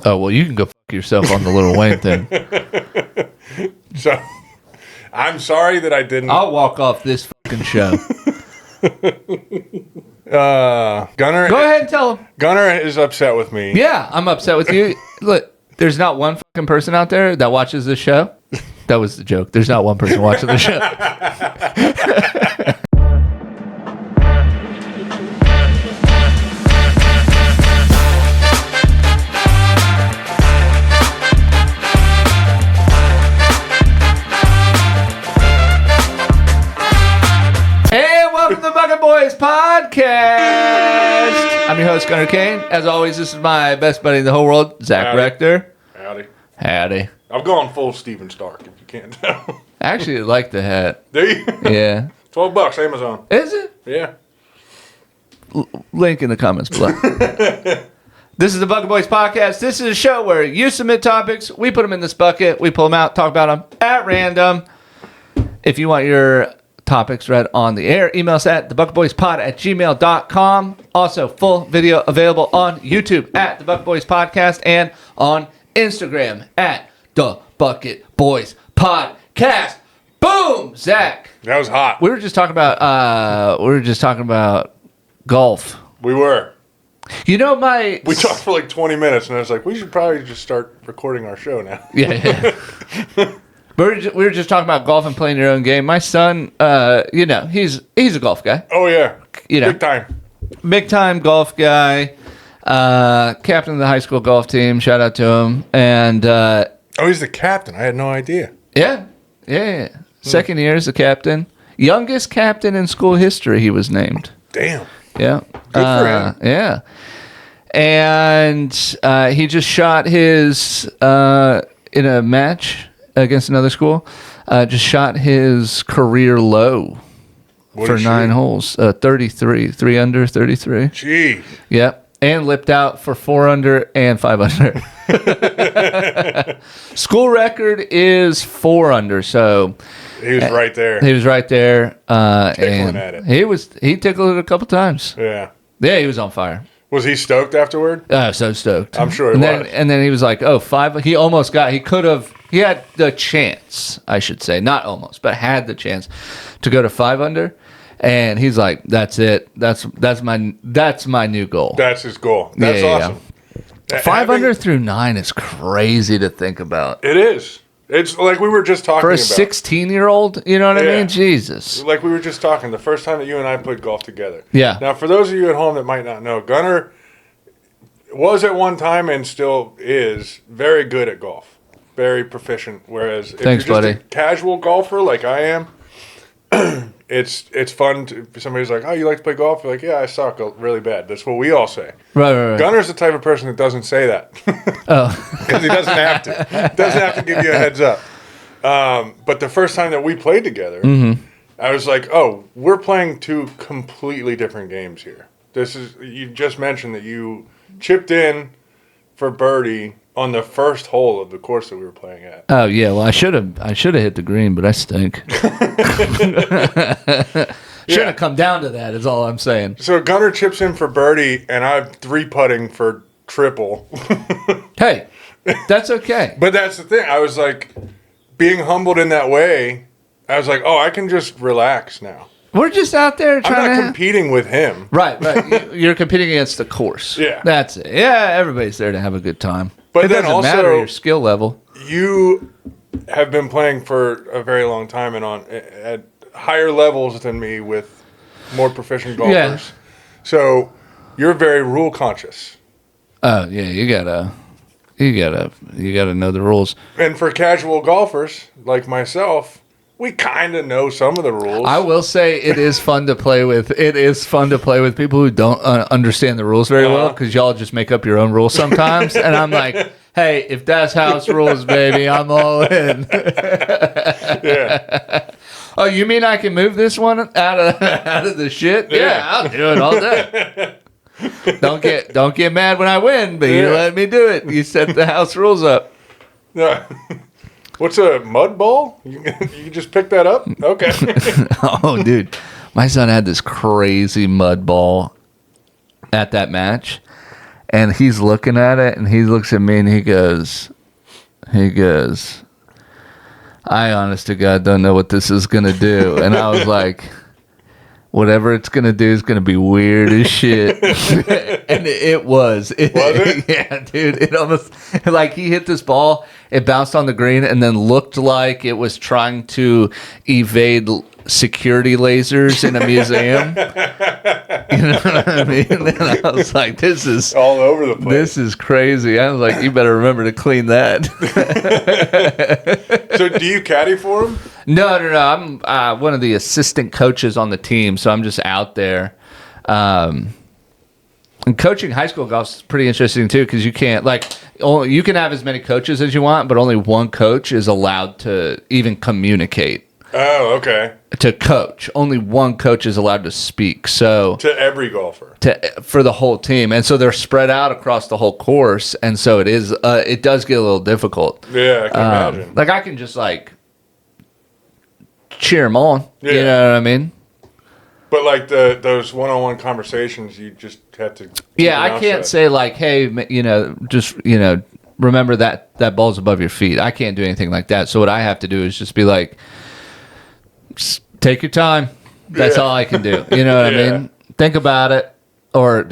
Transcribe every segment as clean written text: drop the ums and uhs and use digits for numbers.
Oh, well, you can go fuck yourself on the Lil Wayne thing. So, I'm sorry that I didn't. I'll walk off this fucking show. Gunnar. Go ahead and tell him. Gunnar is upset with me. Yeah, I'm upset with you. Look, there's not one fucking person out there that watches this show. That was the joke. There's not one person watching the show. Welcome to the Bucket Boys Podcast. I'm your host, Gunnar Cain. As always, this is my best buddy in the whole world, Zak Rector. Howdy. I've gone full Steven Stark, if you can't tell. I actually like the hat. Do you? Yeah. $12, Amazon. Is it? Yeah. Link in the comments below. This is the Bucket Boys Podcast. This is a show where you submit topics, we put them in this bucket, we pull them out, talk about them at random. If you want your topics read on the air, email us at thebucketboyspod@gmail.com. Also, full video available on YouTube at the Bucket Boys Podcast and on Instagram at the Bucket Boys Podcast. Boom, Zach. That was hot. We were just talking about golf. We were. You know We talked for like 20 minutes, and I was like, we should probably just start recording our show now. Yeah. We were just talking about golf and playing your own game. My son, he's a golf guy. Oh, yeah. Big time golf guy. Captain of the high school golf team. Shout out to him. And he's the captain. I had no idea. Yeah. Second year as the captain. Youngest captain in school history, he was named. Damn. Yeah. Good for him. Yeah. And he just shot his in a match against another school. Just shot his career low for 9 holes. 33. 3 under, 33. Gee. Yep. And lipped out for 4 under and 5 under. School record is 4 under, so he was right there. He was right there. Tickling at it. He tickled it a couple times. Yeah. Yeah, he was on fire. Was he stoked afterward? So stoked. I'm sure he was. And then he was like, 5. He had the chance, I should say. Not almost, but had the chance to go to 5 under. And he's like, that's it. That's my new goal. That's his goal. That's awesome. Yeah. 5 under through 9 is crazy to think about. It is. It's like we were just talking about. For a 16-year-old, you know what I mean? Jesus. Like we were just talking, the first time that you and I played golf together. Yeah. Now, for those of you at home that might not know, Gunnar was at one time and still is very good at golf. Very proficient. Whereas if you're just a casual golfer like I am, it's fun if somebody's like, oh, you like to play golf? You're like, yeah, I suck really bad. That's what we all say. Right. Gunnar's the type of person that doesn't say that. Oh. Because he doesn't have to. Doesn't have to give you a heads up. But the first time that we played together, I was like, oh, we're playing 2 completely different games here. You just mentioned that you chipped in for birdie on the first hole of the course that we were playing at. Oh yeah, well I should have hit the green, but I stink. Should have come down to that is all I'm saying. So Gunnar chips in for birdie and I'm 3-putting for triple. Hey, that's okay. But that's the thing. I was like, being humbled in that way, I was like, oh, I can just relax now. We're just out there trying I'm not competing with him. Right. You're competing against the course. Yeah. That's it. Yeah, everybody's there to have a good time. But it then doesn't also, matter your skill level. You have been playing for a very long time and at higher levels than me with more proficient golfers. Yeah. So you're very rule conscious. Oh yeah, you gotta know the rules. And for casual golfers like myself, we kind of know some of the rules. I will say it is fun to play with. It is fun to play with people who don't understand the rules very well because y'all just make up your own rules sometimes. And I'm like, hey, if that's house rules, baby, I'm all in. Yeah. Oh, you mean I can move this one out of the shit? Yeah, I'll do it all day. Don't get mad when I win, but you let me do it. You set the house rules up. Yeah. What's a mud ball? You just pick that up? Okay. Oh, dude. My son had this crazy mud ball at that match. And he's looking at it, and he looks at me, and he goes, I honest to God don't know what this is going to do. And I was like, whatever it's going to do is going to be weird as shit. And it was. Was it? Yeah, dude. It almost, like, he hit this ball, it bounced on the green, and then looked like it was trying to evade security lasers in a museum. You know what I mean? And I was like, this is all over the place. This is crazy. I was like, you better remember to clean that. So do you caddy for him? No. I'm one of the assistant coaches on the team, so I'm just out there. And coaching high school golf is pretty interesting too, because you can't, like, you can have as many coaches as you want, but only one coach is allowed to even communicate. Oh, okay. To coach, only one coach is allowed to speak. So to every golfer, for the whole team, and so they're spread out across the whole course, and so it is. It does get a little difficult. Yeah, I can imagine. Like, I can just like cheer them on. Yeah. You know what I mean? But like those one-on-one conversations, you just have to. Yeah, I can't say like, hey, just remember that ball's above your feet. I can't do anything like that. So what I have to do is just be like, just take your time. That's all I can do. You know what I mean? Think about it. Or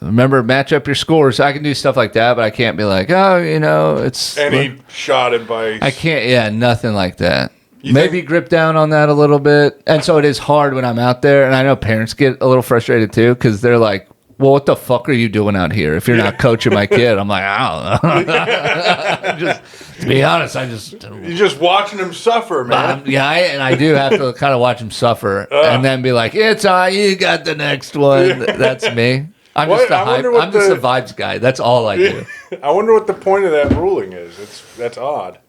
remember, match up your scores. I can do stuff like that, but I can't be like, it's. And he shot advice. I can't. Yeah, nothing like that. You Maybe grip down on that a little bit. And so it is hard when I'm out there. And I know parents get a little frustrated too, because they're like, well, what the fuck are you doing out here if you're not coaching my kid? I'm like, I don't know. Just, to be honest, You're just watching him suffer, man. And I do have to kind of watch him suffer and then be like, it's all right, you got the next one. That's me. I'm just a vibes guy. That's all I do. I wonder what the point of that ruling is. That's odd.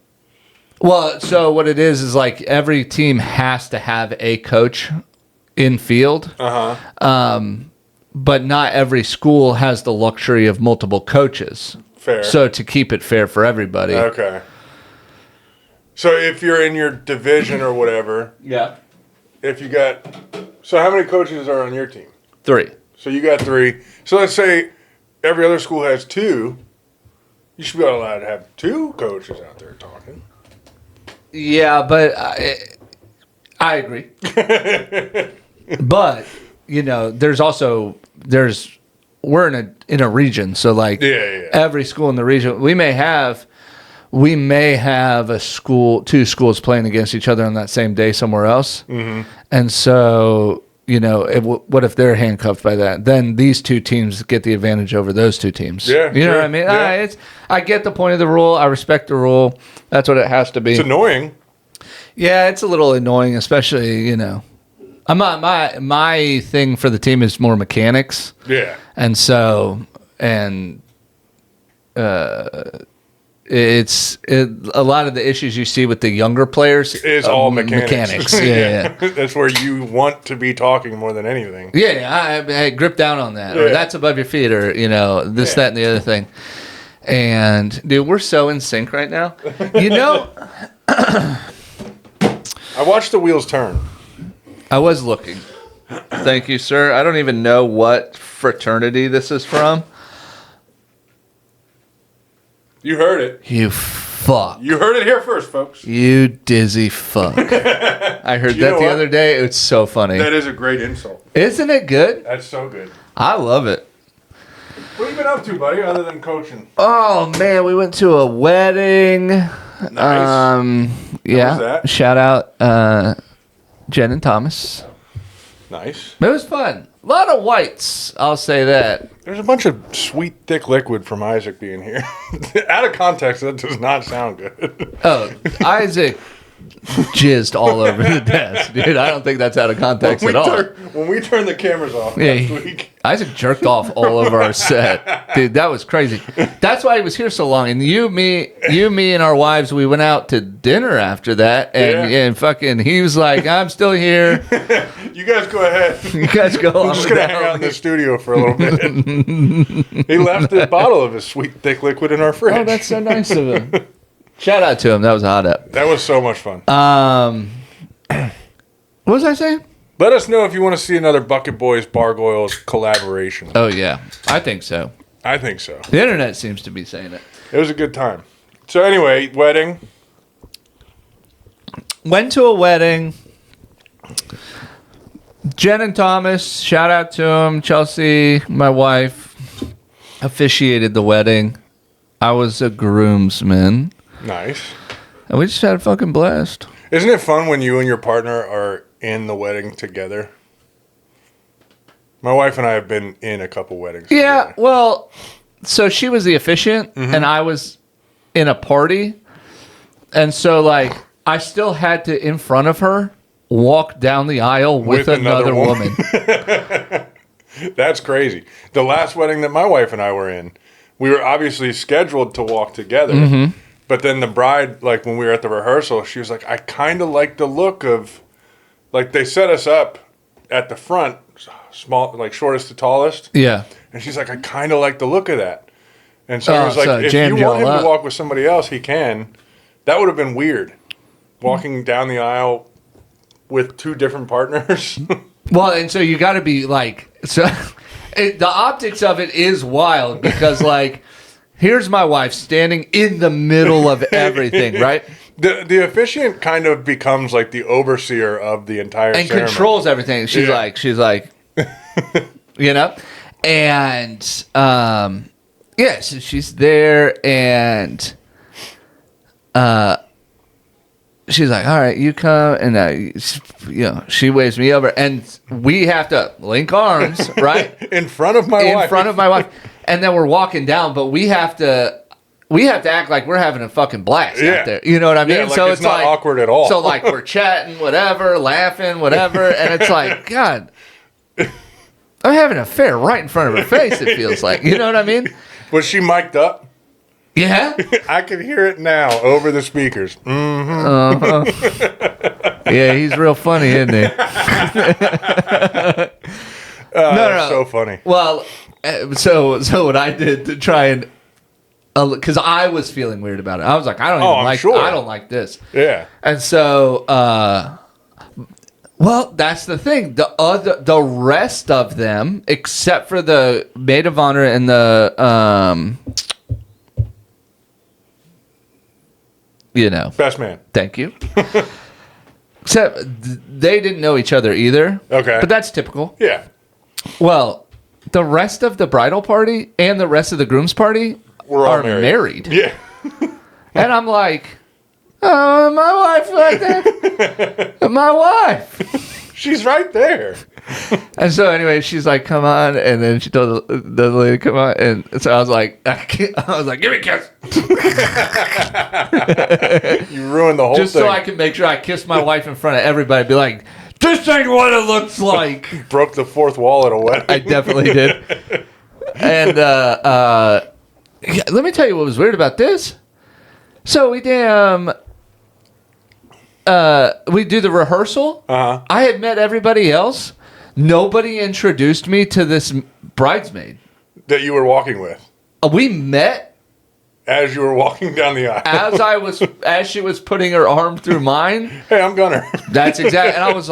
Well, so what it is like every team has to have a coach in field. But not every school has the luxury of multiple coaches. Fair. So to keep it fair for everybody. Okay. So if you're in your division or whatever. Yeah. So how many coaches are on your team? 3. So you got 3. So let's say every other school has 2. You should be allowed to have 2 coaches out there talking. Yeah, but I agree. But we're in a region, so like every school in the region, we may have a school, 2 schools playing against each other on that same day somewhere else, and so what if they're handcuffed by that? Then these 2 teams get the advantage over those 2 teams. Yeah, you know what I mean? Yeah. I get the point of the rule. I respect the rule. That's what it has to be. It's annoying. Yeah, it's a little annoying, especially my thing for the team is more mechanics. Yeah. And so it's a lot of the issues you see with the younger players is all mechanics. Yeah. That's where you want to be talking more than anything. Yeah, I grip down on that, or that's above your feet, or this, that, and the other thing. And dude, we're so in sync right now. I watched the wheels turn. I was looking. Thank you, sir. I don't even know what fraternity this is from. You heard it. You fuck. You heard it here first, folks. You dizzy fuck. I heard that the other day. It's so funny. That is a great insult. Isn't it good? That's so good. I love it. What have you been up to, buddy, other than coaching? Oh, man. We went to a wedding. Nice. Yeah. How was that? Shout out Jen and Thomas. Nice. It was fun. A lot of whites, I'll say that. There's a bunch of sweet, thick liquid from Isaac being here. Out of context, that does not sound good. Oh, Isaac jizzed all over the desk, dude. I don't think that's out of context at all. When we turned the cameras off last week. Isaac jerked off all over our set. Dude, that was crazy. That's why he was here so long. And me, and our wives, we went out to dinner after that. And fucking, he was like, I'm still here. You guys go ahead. You guys go on. I'm just going to hang out in the studio for a little bit. He left the bottle of his sweet, thick liquid in our fridge. Oh, that's so nice of him. Shout out to him. That was a hot up. That was so much fun. What was I saying? Let us know if you want to see another Bucket Boys Bargoyles collaboration. Oh, yeah. I think so. I think so. The internet seems to be saying it. It was a good time. So anyway, wedding. Went to a wedding. Jen and Thomas, shout out to them. Chelsea, my wife, officiated the wedding. I was a groomsman. Nice. And we just had a fucking blast. Isn't it fun when you and your partner are in the wedding together? My wife and I have been in a couple weddings Yeah, together. well, so she was the officiant, and I was in a party. And so, like, I still had to, in front of her, walk down the aisle with another woman. That's crazy. The last wedding that my wife and I were in, we were obviously scheduled to walk together. But then the bride, like when we were at the rehearsal, she was like, I kind of like the look of, like they set us up at the front, small, like shortest to tallest. Yeah. And she's like, I kind of like the look of that. And so I was so like, if jammed you want y'all him up. to walk with somebody else, he can. That would have been weird. Walking down the aisle with two different partners. Well, and so you got to be like, so the optics of it is wild because, like, here's my wife standing in the middle of everything, right? The officiant kind of becomes like the overseer of the entire And ceremony. controls everything. She's like, you know? And, yeah, so she's there and, she's like, all right, you come. And, she waves me over. And we have to link arms, right? In front of my wife. In front of my wife. And then we're walking down, but we have to act like we're having a fucking blast out there. You know what I mean? Yeah, like so it's not awkward at all. So like we're chatting, whatever, laughing, whatever. And it's like, God, I'm having an affair right in front of her face, it feels like. You know what I mean? Was she mic'd up? Yeah. I can hear it now over the speakers. Yeah, he's real funny, isn't he? No. So funny. Well, so what I did to try and, because I was feeling weird about it. I was like, I don't like this. Yeah. And so, well, that's the thing. The rest of them, except for the maid of honor and the, Best man. Thank you. Except they didn't know each other either. Okay. But that's typical. Yeah. Well, the rest of the bridal party and the rest of the groom's party We're all married. Yeah. And I'm like, oh, my wife like that? My wife. She's right there. And so anyway, she's like, come on. And then she told the lady to come on. And so I was like, give me a kiss. You ruined the whole Just thing. so I can make sure I kiss my wife in front of everybody. Be like, this ain't what it looks like. Broke the fourth wall at a wedding. I definitely did. And yeah, let me tell you what was weird about this. So we do the rehearsal. Uh-huh. I had met everybody else. Nobody introduced me to this bridesmaid. That you were walking with. We met As you were walking down the aisle. as she was putting her arm through mine. Hey, I'm Gunnar. That's exactly. And I was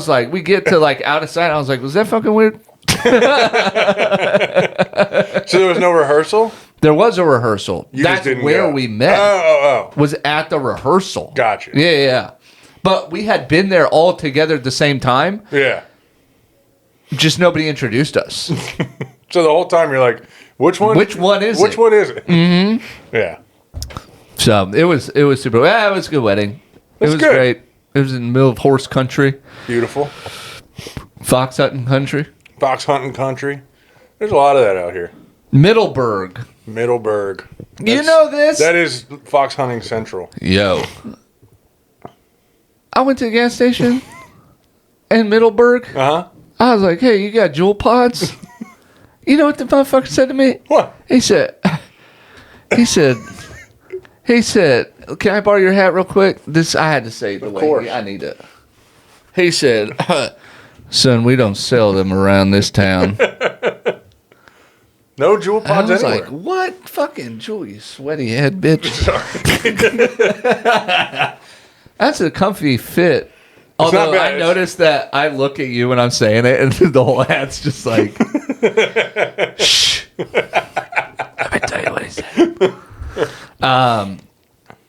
like, we get to like out of sight. I was like, was that fucking weird? So there was no rehearsal? There was a rehearsal. You That's just didn't where go. we met. Oh. Was at the rehearsal. Gotcha. Yeah. But we had been there all together at the same time. Yeah. Just nobody introduced us. So the whole time you're like, which one? Which one is Which it? one is it? Mm-hmm. Yeah. So it was super. Yeah, it was a good wedding. That's it was good. great. It was in the middle of horse country, Beautiful. fox hunting country, Fox hunting country. There's a lot of that out here. Middleburg. Middleburg. You know this? That is fox hunting central. Yo. I went to the gas station in Middleburg. Uh-huh. I was like, hey, you got jewel pods? You know what the motherfucker said to me? What? He said, can I borrow your hat real quick? I had to say it the way course. I need it. He said, son, we don't sell them around this town. No jewel And I pods was anywhere. like, what fucking jewel, you sweaty head bitch. That's a comfy fit Although bad. I noticed that I look at you when I'm saying it, and the whole hat's just like, shh. Let me tell you what he said.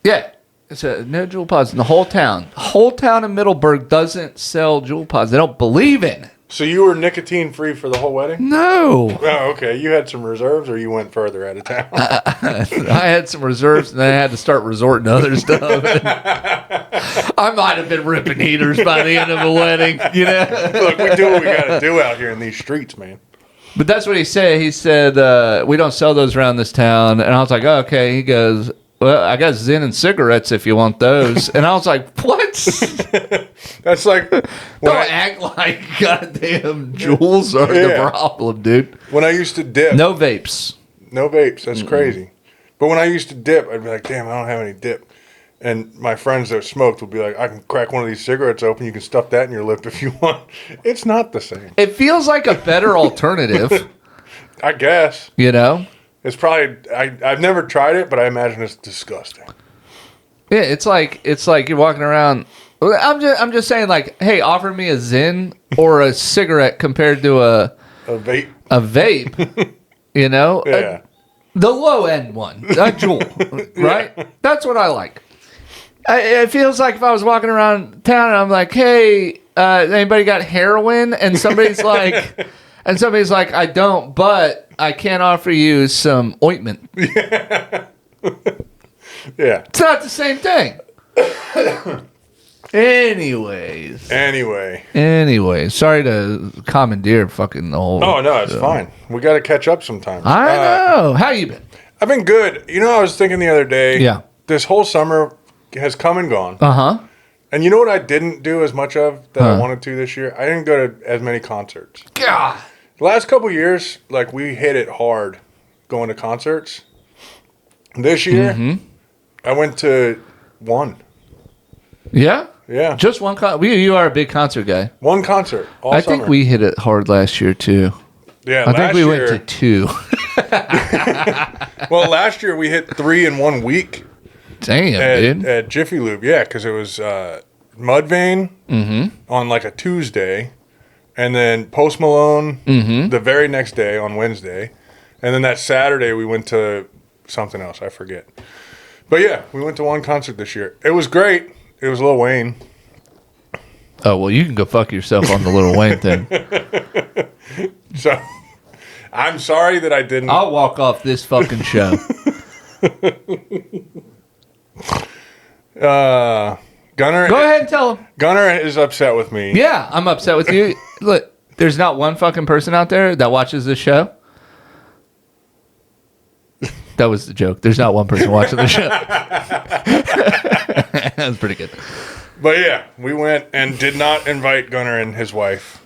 Yeah. It's no jewel pods in the whole town. The whole town of Middleburg doesn't sell jewel pods. They don't believe in it. So you were nicotine free for the whole wedding? No. Oh, okay. You had some reserves, or you went further out of town? I had some reserves, and then I had to start resorting to other stuff. I might have been ripping heaters by the end of the wedding, you know? Look, we do what we got to do out here in these streets, man. But that's what he said. He said, we don't sell those around this town. And I was like, oh, okay. He goes, well, I got Zen and cigarettes if you want those. And I was like, what? That's like... Don't act like goddamn jewels are the problem, dude. When I used to dip... No vapes. No vapes. That's crazy. But when I used to dip, I'd be like, damn, I don't have any dip. And my friends that smoked would be like, I can crack one of these cigarettes open. You can stuff that in your lip if you want. It's not the same. It feels like a better alternative. I guess. You know? It's probably... I've never tried it, but I imagine it's disgusting. Yeah, it's like you're walking around... I'm just saying, like, hey, offer me a Zen or a cigarette compared to a vape. A vape, you know? Yeah. The low-end one. A jewel, right? Yeah. That's what I like. It feels like if I was walking around town and I'm like, hey, anybody got heroin? And somebody's like, I don't, but I can offer you some ointment. Yeah. Yeah. It's not the same thing. Anyway. Sorry to commandeer fucking the whole... Oh, no, it's fine. We got to catch up sometime. I know. How you been? I've been good. You know, I was thinking the other day. Yeah. This whole summer has come and gone. Uh-huh. And you know what I didn't do as much of that I wanted to this year? I didn't go to as many concerts. God. The last couple of years, like, we hit it hard going to concerts. This year, I went to one. Yeah? Yeah. Just one concert. You are a big concert guy. One concert all I summer. think we hit it hard last year, too. Yeah, I think we went to 2. Well, last year we hit 3 in 1 week. Damn, dude. At Jiffy Lube, yeah, because it was Mudvayne on like a Tuesday, and then Post Malone the very next day on Wednesday, and then that Saturday we went to something else, I forget. But yeah, we went to one concert this year. It was great. It was Lil Wayne. Oh, well, you can go fuck yourself on the Lil Wayne thing. So, I'm sorry that I didn't. I'll walk off this fucking show. Gunnar. Go ahead and tell him. Gunnar is upset with me. Yeah, I'm upset with you. Look, there's not one fucking person out there that watches this show. That was the joke. There's not one person watching the show. That was pretty good. But yeah, we went and did not invite Gunnar and his wife.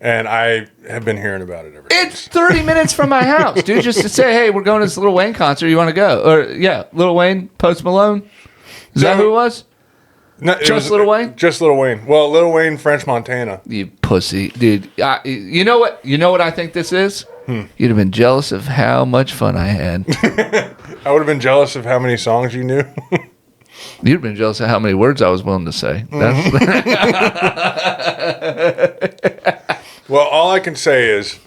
And I have been hearing about it ever since. It's 30 minutes from my house, dude. Just to say, hey, we're going to this Lil Wayne concert. You want to go? Or, yeah, Lil Wayne, Post Malone. Is that who it was? No, just Lil Wayne? Just Lil Wayne. Well, Lil Wayne, French Montana. You pussy. Dude, you know what? You know what I think this is? You'd have been jealous of how much fun I had. I would have been jealous of how many songs you knew. You'd have been jealous of how many words I was willing to say. Well, all I can say is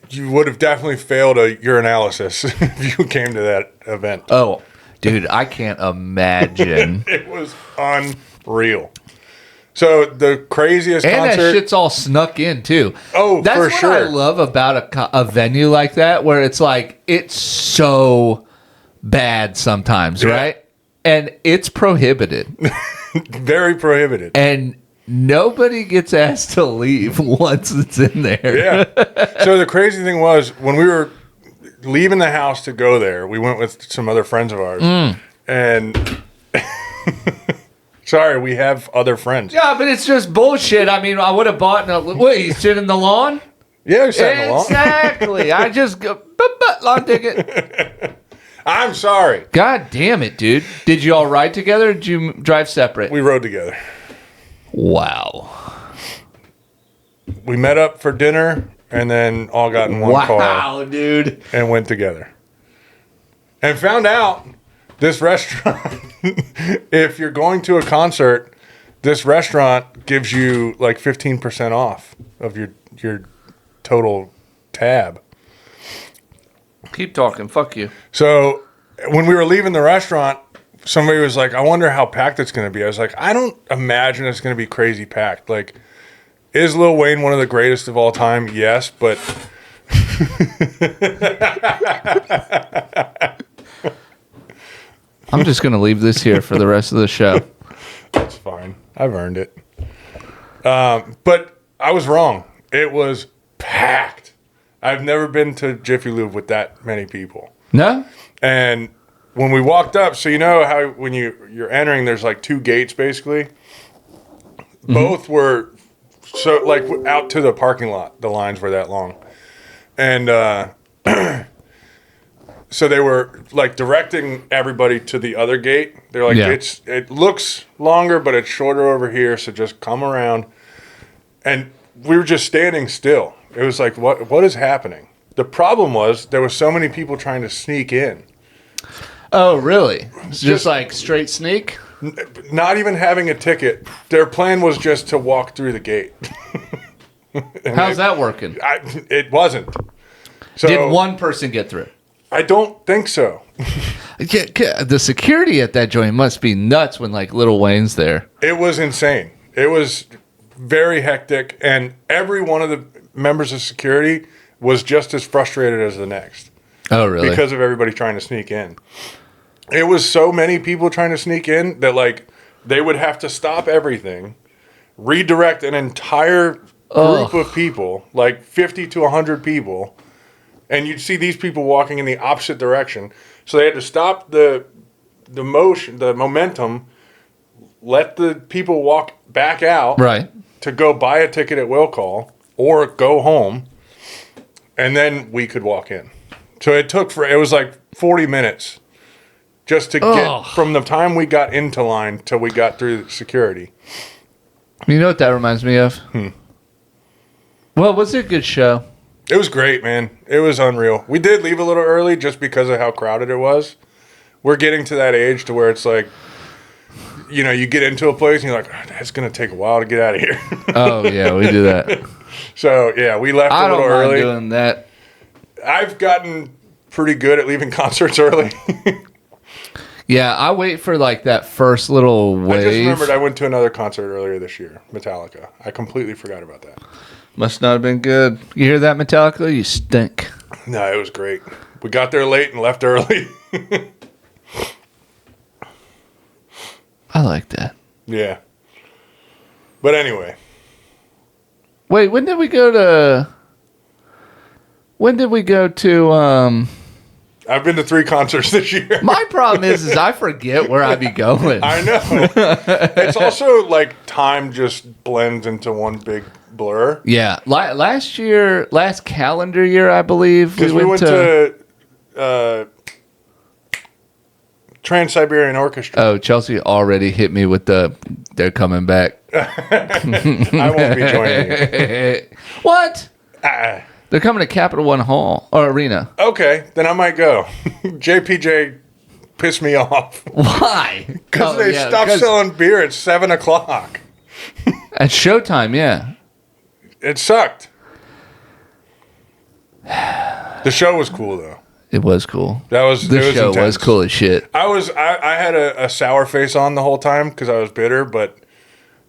you would have definitely failed a urinalysis if you came to that event. Oh, dude, I can't imagine. It was unreal. So the craziest concert. And that shit's all snuck in, too. Oh, that's for what I sure. love about a venue like that, where it's like, it's so bad sometimes, right? And it's prohibited. Very prohibited. And nobody gets asked to leave once it's in there. Yeah. So the crazy thing was, when we were leaving the house to go there, we went with some other friends of ours. And sorry, we have other friends. Yeah, but it's just bullshit. I mean, I would have bought what, you sit in the lawn? Yeah, we sat in the lawn. Exactly. I just go, lawn ticket. I'm sorry. God damn it, dude. Did you all ride together or did you drive separate? We rode together. Wow. We met up for dinner and then all got in one car. Wow, dude. And went together. And found out This restaurant, if you're going to a concert, this restaurant gives you like 15% off of your total tab. Keep talking. Fuck you. So when we were leaving the restaurant, somebody was like, I wonder how packed it's going to be. I was like, I don't imagine it's going to be crazy packed. Like, is Lil Wayne one of the greatest of all time? Yes, but... I'm just going to leave this here for the rest of the show. That's fine. I've earned it. But I was wrong. It was packed. I've never been to Jiffy Lube with that many people. No? And when we walked up, so you know how when you're entering, there's like two gates basically. Mm-hmm. Both were so like out to the parking lot. The lines were that long, and so they were like directing everybody to the other gate. They're like, it looks longer, but it's shorter over here. So just come around. And we were just standing still. It was like, what is happening? The problem was there were so many people trying to sneak in. Oh, really? Just like straight sneak? Not even having a ticket. Their plan was just to walk through the gate. How's that working? It wasn't. So, did one person get through? I don't think so. The security at that joint must be nuts when like Lil Wayne's there. It was insane. It was very hectic, and every one of the members of security was just as frustrated as the next. Oh, really? Because of everybody trying to sneak in. It was so many people trying to sneak in that like they would have to stop everything, redirect an entire group of people, like 50 to 100 people, and you'd see these people walking in the opposite direction. So they had to stop the momentum, let the people walk back out, right, to go buy a ticket at will call or go home, and then we could walk in. So it was like 40 minutes just to get from the time we got into line till we got through security. You know what that reminds me of? Well, was it a good show? It was great, man. It was unreal. We did leave a little early just because of how crowded it was. We're getting to that age to where it's like, you know, you get into a place and you're like, it's going to take a while to get out of here. Oh, yeah, we do that. So, yeah, we left a little early. I don't mind doing that. I've gotten pretty good at leaving concerts early. Yeah, I wait for like that first little wave. I just remembered I went to another concert earlier this year, Metallica. I completely forgot about that. Must not have been good. You hear that, Metallica? You stink. No, it was great. We got there late and left early. I like that. Yeah. But anyway. Wait, when did we go to... I've been to 3 concerts this year. My problem is I forget where I be going. I know. It's also like time just blends into one big blur. Yeah. Last calendar year, I believe. Because we went to Trans-Siberian Orchestra. Oh, Chelsea already hit me with they're coming back. I won't be joining you. What? They're coming to Capital One Hall or Arena. Okay, then I might go. JPJ pissed me off. Why? Because they stopped selling beer at 7 o'clock. At showtime, yeah. It sucked. The show was cool, though. It was cool. The show was cool as shit. I had a sour face on the whole time because I was bitter, but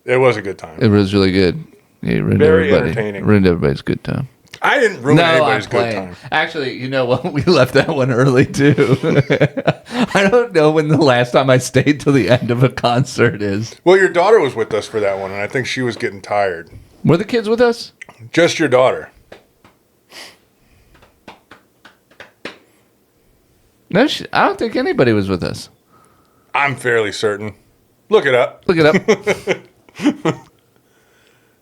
it was a good time. It was really good. Yeah, very entertaining. Ruined everybody's good time. I didn't ruin anybody's good time. Actually, you know what? We left that one early, too. I don't know when the last time I stayed till the end of a concert is. Well, your daughter was with us for that one, and I think she was getting tired. Were the kids with us? Just your daughter. No, I don't think anybody was with us. I'm fairly certain. Look it up. Look it up.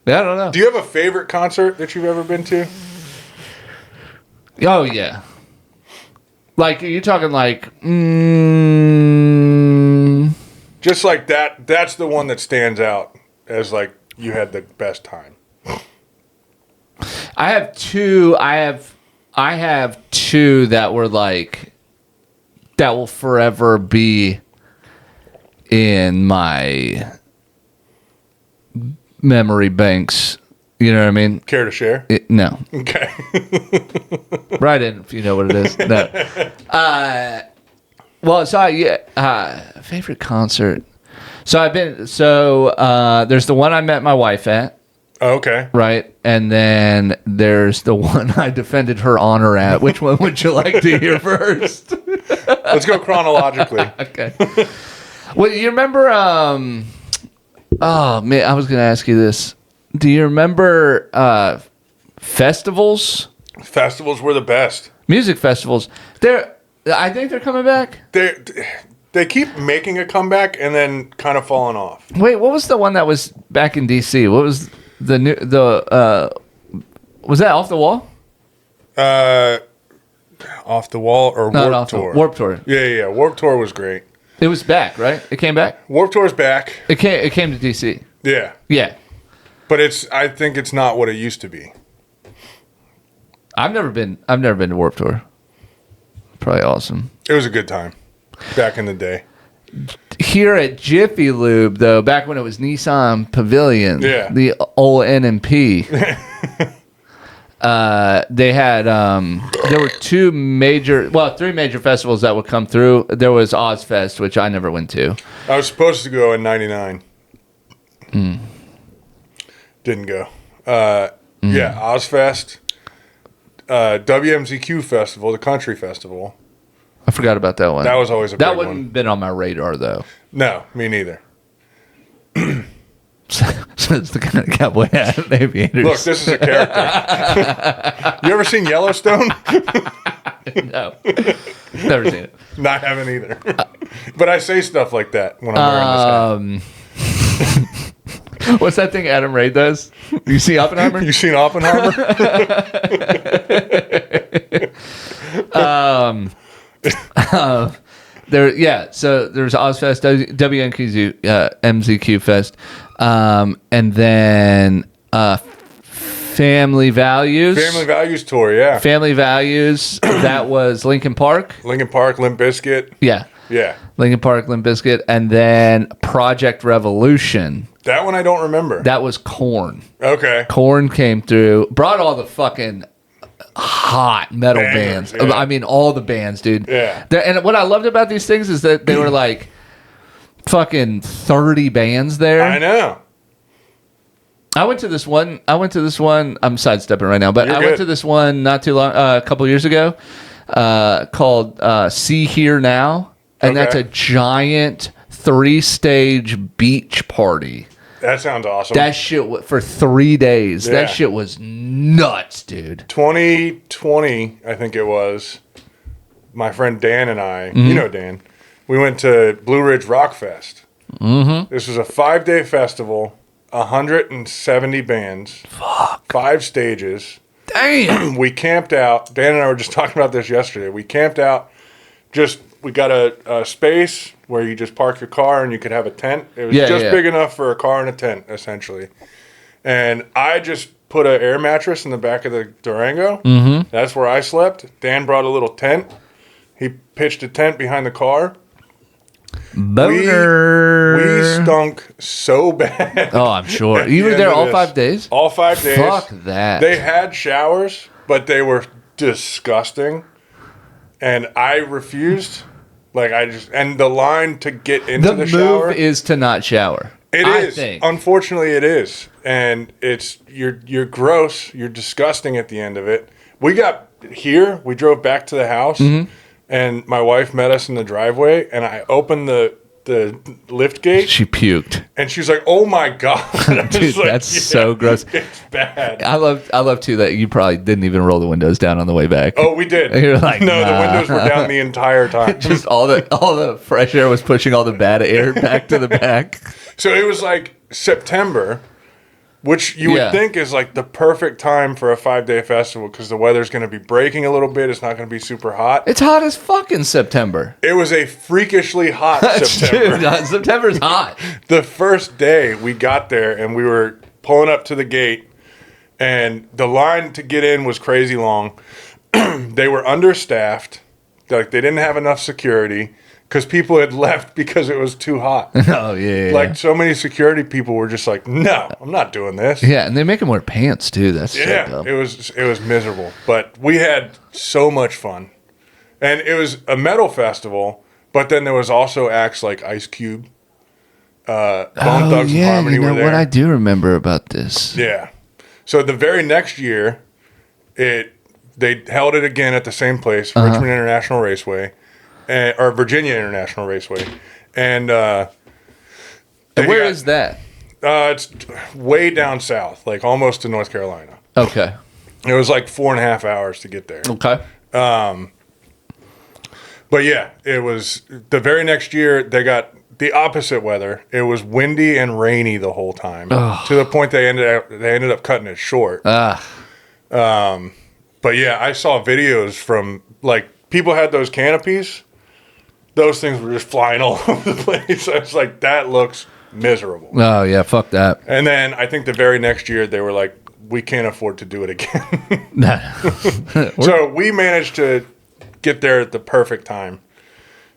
Yeah, I don't know. Do you have a favorite concert that you've ever been to? Oh, yeah. Like, are you talking like... Just like that. That's the one that stands out as like you had the best time. I have two that were like that will forever be in my memory banks. You know what I mean? Care to share? No. Okay. Write in if you know what it is. No. Well, so favorite concert. So there's the one I met my wife at. Oh, okay. Right. And then there's the one I defended her honor at. Which one would you like to hear first? Let's go chronologically. Okay. Well, you remember, oh man, I was going to ask you this. Do you remember festivals? Festivals were the best. Music festivals. I think they're coming back. They keep making a comeback and then kind of falling off. Wait, what was the one that was back in DC? What was was that Off the Wall? Off the Wall or Warped Tour? Warped Tour. Yeah. Warped Tour was great. It was back, right? It came back? Warped Tour's back. It came to DC. Yeah. Yeah. But I think it's not what it used to be. I've never been to Warped Tour. Probably awesome. It was a good time back in the day. Here at Jiffy Lube, though, back when it was Nissan Pavilion, the old NMP, they had there were three major festivals that would come through. There was Ozfest, which I never went to. I was supposed to go in '99. Didn't go. Yeah, Ozfest, WMZQ Festival, the country festival. I forgot about that one. That was always a big one. That wouldn't have been on my radar, though. No, me neither. So it's the kind of cowboy hat, maybe. Look, this is a character. You ever seen Yellowstone? No. Never seen it. Not haven't either. But I say stuff like that when I'm wearing this hat. What's that thing Adam Ray does? You see Oppenheimer? You seen Oppenheimer? So there's Ozfest, WNQZ, MZQ Fest, and then Family Values. Family Values Tour, yeah. Family Values, that was Linkin Park. Linkin Park, Limp Bizkit. Yeah. Linkin Park, Limp Bizkit, and then Project Revolution. That one I don't remember. That was Korn. Okay. Korn came through, brought all the fucking hot metal bands. Yeah. I mean, all the bands, dude. Yeah. And what I loved about these things is that they were like fucking 30 bands there. I know. I went to this one. I'm sidestepping right now, but You're I good. went to this one not too long, a couple years ago, called See Here Now, and that's a giant 3-stage beach party. That sounds awesome. That shit for 3 days. Yeah. That shit was nuts, dude. 2020, I think it was. My friend Dan and I, Mm-hmm. you know Dan, we went to Blue Ridge Rock Fest. Mm-hmm. This was a 5-day festival, 170 bands, 5 stages. Damn. We camped out. Dan and I were just talking about this yesterday. We camped out. We got a space where you just park your car and you could have a tent. It was big enough for a car and a tent, essentially. And I just put an air mattress in the back of the Durango. Mm-hmm. That's where I slept. Dan brought a little tent. He pitched a tent behind the car. Boner. We stunk so bad. Oh, I'm sure. You were there all 5 days? All 5 days. Fuck that. They had showers, but they were disgusting. And I refused. And the line to get into the shower. The move is to not shower. It is. Unfortunately, it is. And you're gross. You're disgusting at the end of it. We drove back to the house, and my wife met us in the driveway, and I opened the lift gate. She puked. And she's like, "Oh my God." Dude, that's so gross. It's bad. I love too that you probably didn't even roll the windows down on the way back. Oh, we did. You're like, no, nah. The windows were down the entire time. Just all the fresh air was pushing all the bad air back to the back. So it was like September, which you would think is like the perfect time for a 5-day festival because the weather's going to be breaking a little bit. It's not going to be super hot. It's hot as fuck in September. It was a freakishly hot September. Dude, September's hot. The first day we got there and we were pulling up to the gate and the line to get in was crazy long. They were understaffed. Like they didn't have enough security because people had left because it was too hot. Oh yeah. Like so many security people were just like, no, I'm not doing this. Yeah, and they make them wear pants too. That's so dumb. It was miserable, but we had so much fun, and it was a metal festival. But then there was also acts like Ice Cube, Bone Thugs and Harmony were there. What I do remember about this. Yeah. So the very next year, they held it again at the same place, Richmond International Raceway, or Virginia International Raceway, and where is that? It's way down south, like almost to North Carolina. Okay. It was like 4.5 hours to get there. Okay. But yeah, it was the very next year they got the opposite weather. It was windy and rainy the whole time to the point they ended up cutting it short. But yeah, I saw videos from like people had those canopies. Those things were just flying all over the place. I was like, that looks miserable. Oh yeah, fuck that. And then I think the very next year they were like, we can't afford to do it again. So we managed to get there at the perfect time.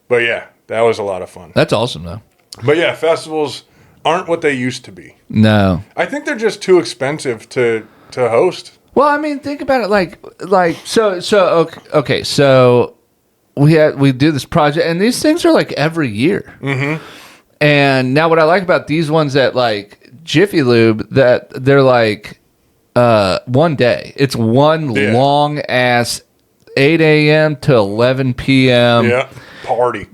But yeah, that was a lot of fun. That's awesome though. But yeah, festivals aren't what they used to be. No. I think they're just too expensive to host. Well, I mean, think about it so okay, so we do this project and these things are like every year. Mm-hmm. And now what I like about these ones that like Jiffy Lube, that they're like one day. It's one long ass 8 a.m. to 11 p.m. Yeah, party.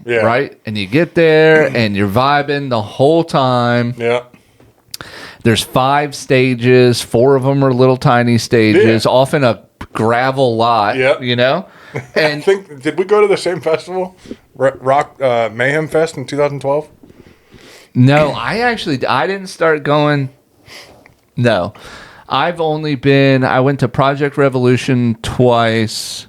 Yeah. Right? And you get there and you're vibing the whole time. Yeah. There's 5 stages. 4 of them are little tiny stages, often a gravel lot. Yep. You know? And I think, did we go to the same festival? Rock Mayhem Fest in 2012? No, I didn't start going. No. I went to Project Revolution twice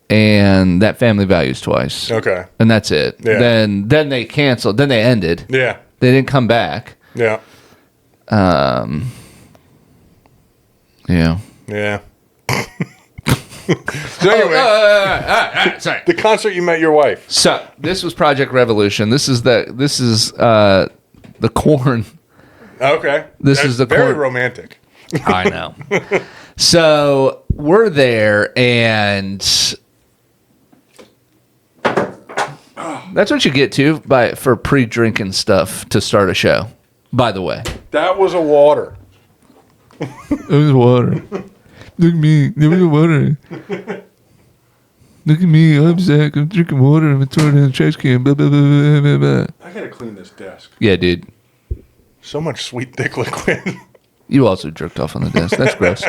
and that Family Values twice. Okay. And that's it. Yeah. Then they canceled. Then they ended. Yeah. They didn't come back. Yeah. Yeah. Yeah. So anyway, sorry. the concert you met your wife. So this was Project Revolution. This is the Corn. Okay. This is the very Corn. romantic. I know. So we're there, and that's what you get for pre-drinking stuff to start a show. By the way, that was a water. It was water. Look at me. There was water. Look at me. I'm Zach. I'm drinking water. I'm throwing it in the trash can. Blah, blah, blah, blah, blah, blah. I gotta clean this desk. Yeah, dude. So much sweet, thick liquid. You also jerked off on the desk. That's gross.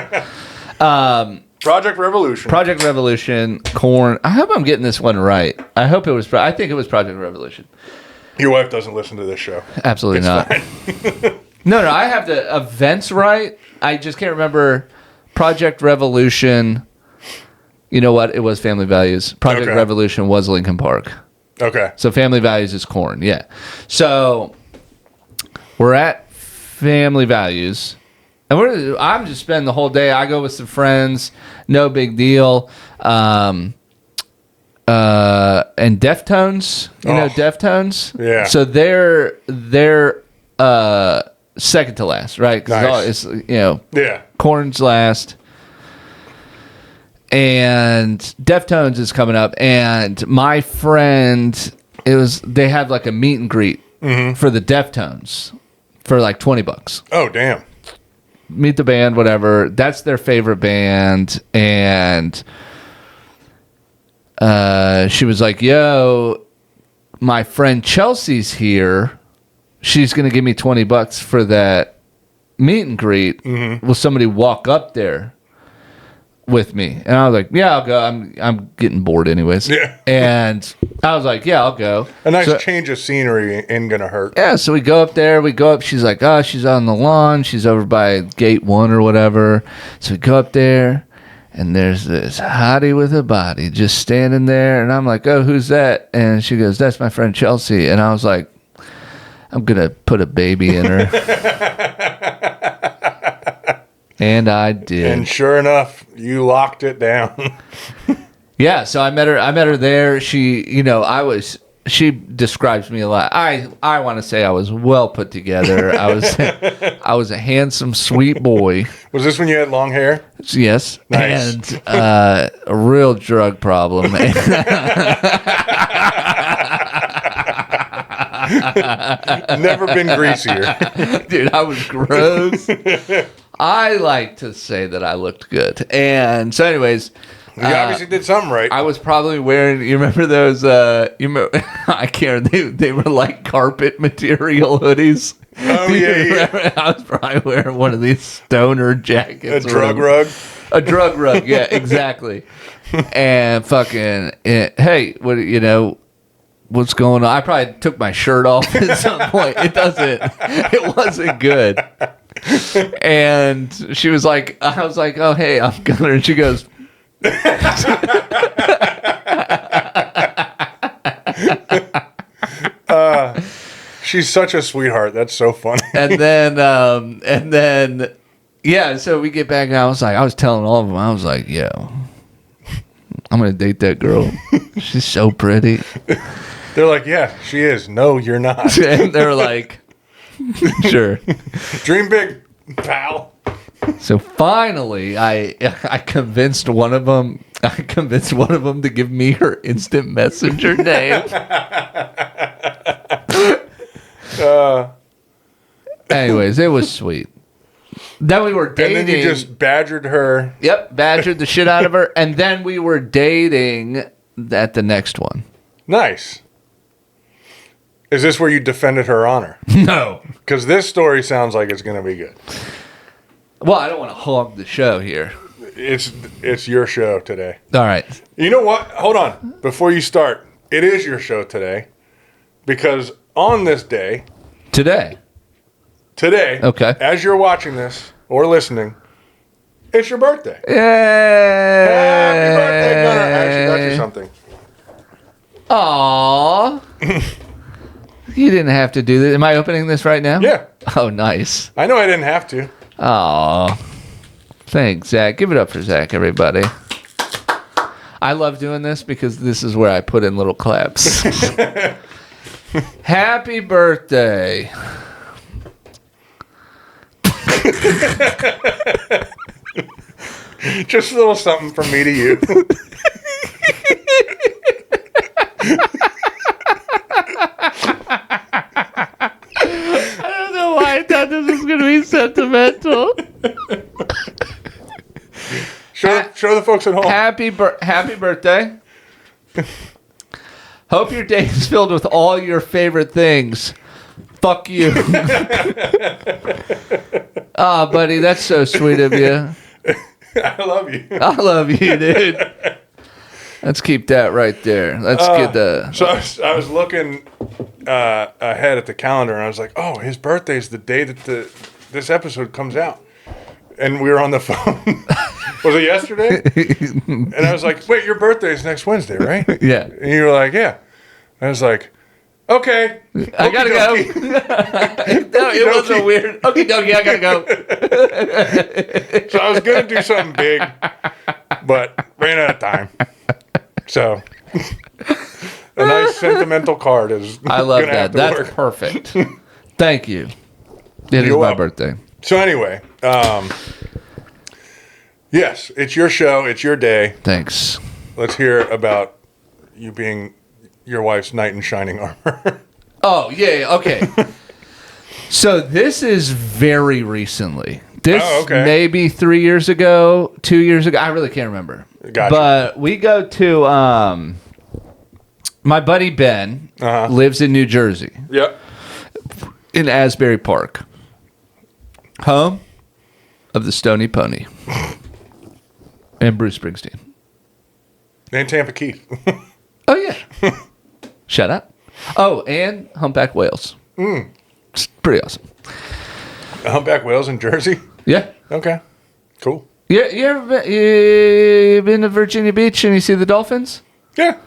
Project Revolution. Corn. I hope I'm getting this one right. I think it was Project Revolution. Your wife doesn't listen to this show. Absolutely not. No, I have the events right. I just can't remember. Project Revolution. You know what? It was Family Values. Project Revolution was Lincoln Park. Okay. So Family Values is Corn. Yeah. So we're at Family Values. And I'm just spending the whole day. I go with some friends. No big deal. And Deftones. You know Deftones? Yeah. So they're second to last, right? Nice. It's, Corn's last. And Deftones is coming up. And my friend, they had like a meet and greet for the Deftones for like $20. Oh, damn. Meet the band, whatever. That's their favorite band. And she was like, yo, my friend Chelsea's here. She's going to give me $20 for that meet and greet. Mm-hmm. Will somebody walk up there with me? And I was like, yeah, I'll go. I'm getting bored anyways. Yeah. And I was like, yeah, I'll go. A nice change of scenery ain't going to hurt. Yeah, so we go up there. She's like, oh, she's on the lawn. She's over by gate 1 or whatever. So we go up there, and there's this hottie with a body just standing there. And I'm like, oh, who's that? And she goes, that's my friend Chelsea. And I was like, I'm going to put a baby in her. And I did. And sure enough, you locked it down. Yeah, so I met her there. She describes me a lot. I want to say I was well put together. I was a handsome, sweet boy. Was this when you had long hair? Yes. Nice. And a real drug problem. Never been greasier. Dude, I was gross. I like to say that I looked good. And so anyways, You obviously did something right. I was probably wearing, you remember those, I can't, they were like carpet material hoodies. Oh, yeah. I was probably wearing one of these stoner jackets. A drug rug? A drug rug, yeah, exactly. And fucking, hey, what's going on? I probably took my shirt off at some point. It wasn't good. And she was like, I was like, oh, hey, I'm Gunnar. And she goes, she's such a sweetheart. That's so funny. and then, yeah, so we get back and I was telling all of them, I was like, yo, I'm going to date that girl. She's so pretty. They're like, yeah, she is. No, you're not. And they're like, sure. Dream big, pal. So finally, I convinced one of them. To give me her instant messenger name. Anyways, it was sweet. Then we were dating. And then you just badgered her. Yep, badgered the shit out of her, and then we were dating at the next one. Nice. Is this where you defended her honor? No, Because this story sounds like it's going to be good. well, I don't want to hog the show here. It's your show today. All right. You know what? Hold on. Before you start, it is your show today. Because on this day, Today. okay, as you're watching this or listening, it's your birthday. Yay! Happy birthday, Gunnar. I actually got you something. Aww. You didn't have to do this. Am I opening this right now? Yeah. Oh, nice. I know I didn't have to. Aw. Thanks, Zach. Give it up for Zach, everybody. I love doing this because this is where I put in little claps. Happy birthday. Just a little something from me to you. I don't know why I thought this was going to be sentimental. Show the folks at home. Happy birthday. Hope your day is filled with all your favorite things. Fuck you. Ah, buddy, that's so sweet of you. I love you. I love you, dude. Let's keep that right there. Let's get the... So I was looking ahead at the calendar, and I was like, oh, his birthday is the day that this episode comes out. And we were on the phone. Was it yesterday? And I was like, wait, your birthday is next Wednesday, right? Yeah. And you were like, yeah. I was like, okay. I gotta go. No, it wasn't weird. Okie dokie, I gotta go. So I was going to do something big, but ran out of time. So a nice sentimental card is I love gonna have that. to That's work. perfect. Thank you. It is You're my welcome. birthday. So anyway, yes, it's your show. It's your day. Thanks. Let's hear about you being your wife's knight in shining armor. Oh, yeah, okay. So this is very recently. This maybe 3 years ago, 2 years ago. I really can't remember. Gotcha. But we go to my buddy Ben lives in New Jersey. Yep. In Asbury Park. Home of the Stony Pony. And Bruce Springsteen. And Tampa Keith. Oh, yeah. Shut up. Oh, and Humpback Whales. It's pretty awesome. Humpback whales in Jersey? Yeah. Okay. Cool. Yeah, you been to Virginia Beach and you see the dolphins? Yeah.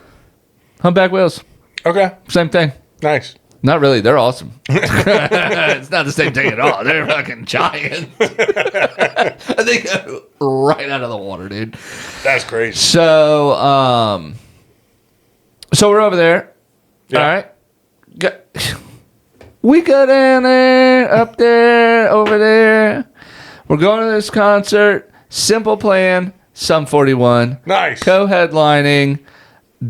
Humpback whales. Okay. Same thing. Nice. Not really. They're awesome. It's not the same thing at all. They're fucking giants. They go right out of the water, dude. That's crazy. So, so we're over there. Yeah. All right. We go down there, up there, over there. We're going to this concert. Simple Plan, Sum 41. Nice. Co-headlining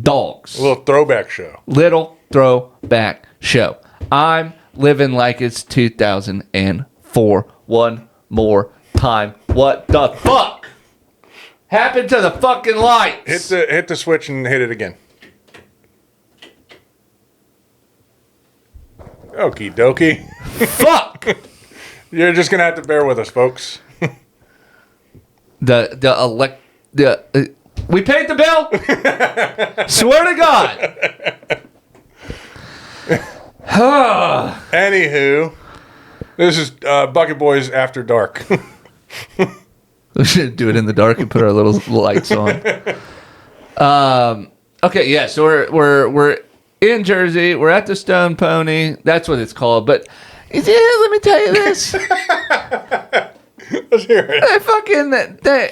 Dogs. A little throwback show. Little throwback show. I'm living like it's 2004. One more time. What the fuck happened to the fucking lights? Hit the switch and hit it again. Okie dokie. Fuck. You're just gonna have to bear with us, folks. We paid the bill. Swear to God. Anywho, this is Bucket Boys After Dark. We should do it in the dark and put our little lights on. Okay, yeah. So we're in Jersey. We're at the Stone Pony. That's what it's called. But let me tell you this. Let's hear it.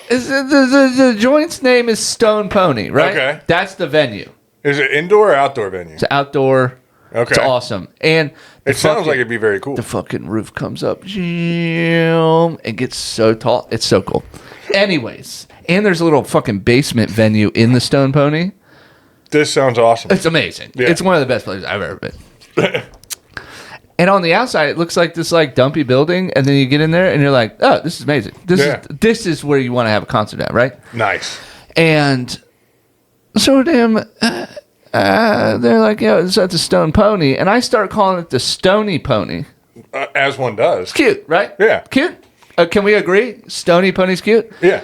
The joint's name is Stone Pony, right? Okay. That's the venue. Is it indoor or outdoor venue? It's outdoor. Okay. It's awesome. And It sounds like it'd be very cool. the fucking roof comes up and gets so tall. It's so cool. Anyways, and there's a little fucking basement venue in the Stone Pony. This sounds awesome. It's amazing. Yeah. It's one of the best places I've ever been. And on the outside, it looks like this like dumpy building, and then you get in there, and you're like, "Oh, this is amazing. This is where you want to have a concert at, right?" Nice. And so they're like, "Yeah, it's at the Stone Pony," and I start calling it the Stony Pony. As one does. Cute, right? Yeah. Cute. Can we agree? Stony Pony's cute. Yeah.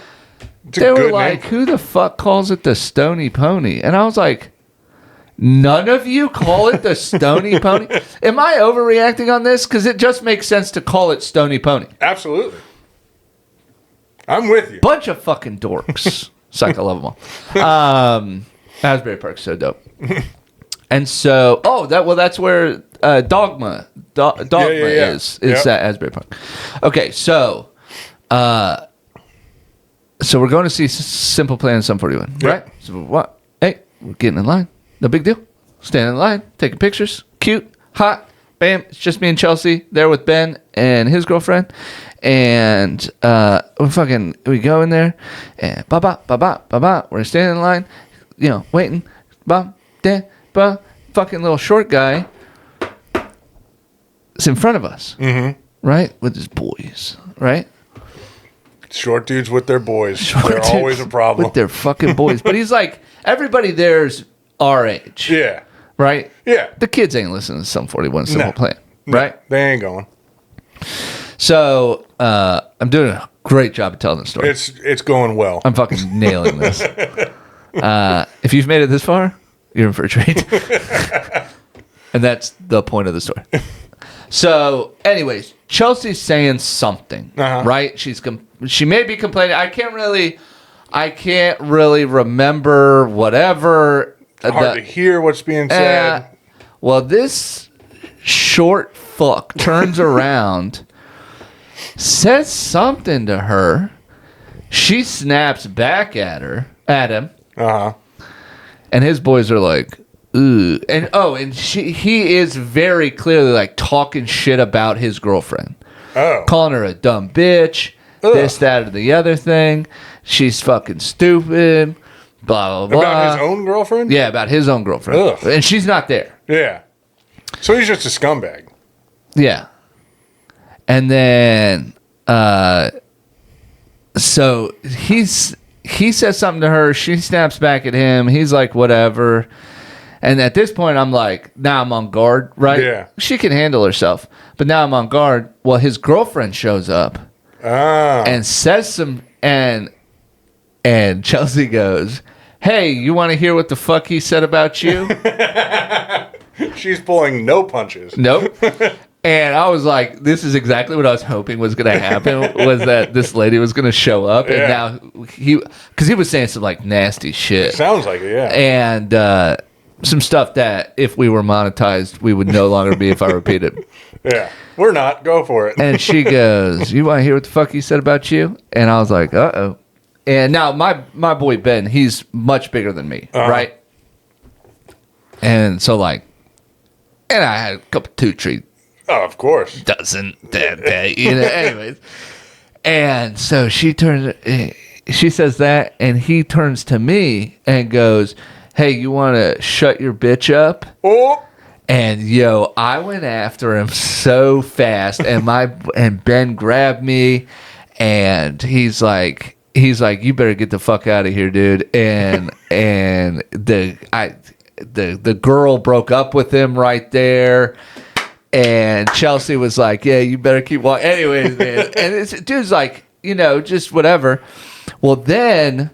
It's a They were good like, name. "Who the fuck calls it the Stony Pony?" And I was like, "None of you call it the Stony Pony?" Am I overreacting on this? Because it just makes sense to call it Stony Pony. Absolutely. I'm with you. Bunch of fucking dorks. Psych, I love them all. Asbury Park's so dope. And so, that's where Dogma is at Asbury Park. Okay, so we're going to see Simple Plan Sum 41, right? So what? Hey, we're getting in line. No big deal. Standing in line, taking pictures. Cute, hot. Bam. It's just me and Chelsea there with Ben and his girlfriend. And we go in there and we're standing in line, waiting. Fucking little short guy is in front of us. Mm-hmm. Right? With his boys. Right? Short dudes with their boys. They're always a problem. With their fucking boys. But he's like, everybody there's our age. Yeah. Right? Yeah. The kids ain't listening to Sum 41 Simple Plan. Right? No, they ain't going. So I'm doing a great job of telling the story. It's going well. I'm fucking nailing this. If you've made it this far, you're in for a treat. And that's the point of the story. So, anyways, Chelsea's saying something, right? She may be complaining. I can't really remember whatever. Hard to hear what's being said. Well, this short fuck turns around, says something to her. She snaps back at him. And his boys are like, ooh. And he is very clearly like talking shit about his girlfriend. Oh. Calling her a dumb bitch, this, that, or the other thing. She's fucking stupid, blah, blah, blah. About his own girlfriend? Yeah, about his own girlfriend. Ugh. And she's not there. Yeah. So he's just a scumbag. Yeah. And then, so he says something to her. She snaps back at him. He's like, whatever. And at this point, I'm like, now I'm on guard, right? Yeah. She can handle herself. But now I'm on guard. Well, his girlfriend shows up and says some, and Chelsea goes, hey, you want to hear what the fuck he said about you? She's pulling no punches. Nope. And I was like, this is exactly what I was hoping was going to happen, was that this lady was going to show up. And now because he was saying some like nasty shit. Sounds like it, yeah. And some stuff that if we were monetized, we would no longer be if I repeated. Yeah, we're not. Go for it. And she goes, "You want to hear what the fuck he said about you?" And I was like, "Uh-oh." And now my boy Ben, he's much bigger than me, right? And so like, and I had a couple 2-3 Oh, of course. dozen that day, anyways. And so she says that, and he turns to me and goes, "Hey, you want to shut your bitch up?" Oh. And yo, I went after him so fast, and Ben grabbed me, and he's like, "You better get the fuck out of here, dude." And the girl broke up with him right there, and Chelsea was like, "Yeah, you better keep walking." Anyways, man, and dude's like, just whatever. Well, then.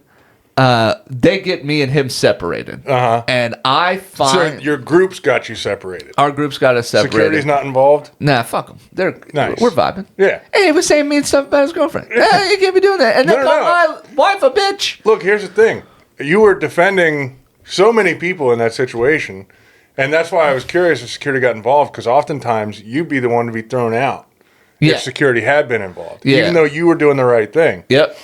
They get me and him separated. And I find... So your groups got you separated. Our groups got us separated. Security's not involved? Nah, fuck them. They're nice. We're vibing. Yeah. Hey, he was saying mean stuff about his girlfriend. Hey, you can't be doing that. And then call my wife a bitch. Look, here's the thing. You were defending so many people in that situation, and that's why I was curious if security got involved, because oftentimes you'd be the one to be thrown out if security had been involved, even though you were doing the right thing. Yep.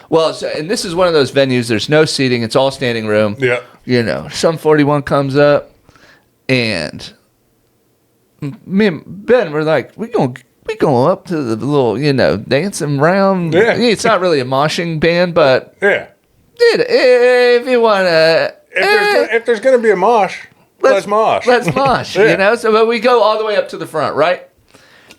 Well, and this is one of those venues. There's no seating. It's all standing room. Yeah. Some 41 comes up, and me and Ben were like, we go up to the little, dancing round. Yeah. It's not really a moshing band, but yeah. Dude, if you want to, if there's going to be a mosh, let's mosh. Let's mosh. So but we go all the way up to the front, right?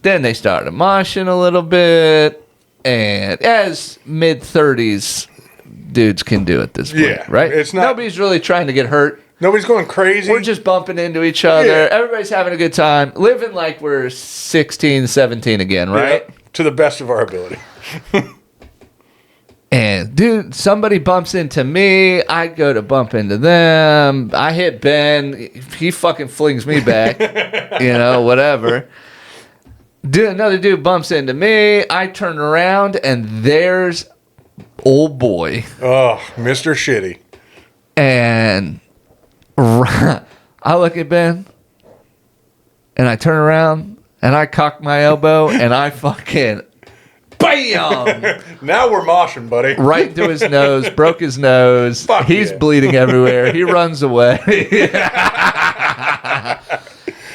Then they started moshing a little bit. And as mid-30s dudes can do at this point, right? It's not, nobody's really trying to get hurt. Nobody's going crazy. We're just bumping into each other. Yeah. Everybody's having a good time. Living like we're 16, 17 again, right? Yeah, to the best of our ability. And, dude, somebody bumps into me. I go to bump into them. I hit Ben. He fucking flings me back. Whatever. Another dude bumps into me. I turn around, and there's old boy. Oh, Mr. Shitty. And I look at Ben, and I turn around, and I cock my elbow, and I fucking bam! Now we're moshing, buddy. Right to his nose. Broke his nose. He's bleeding everywhere. He runs away.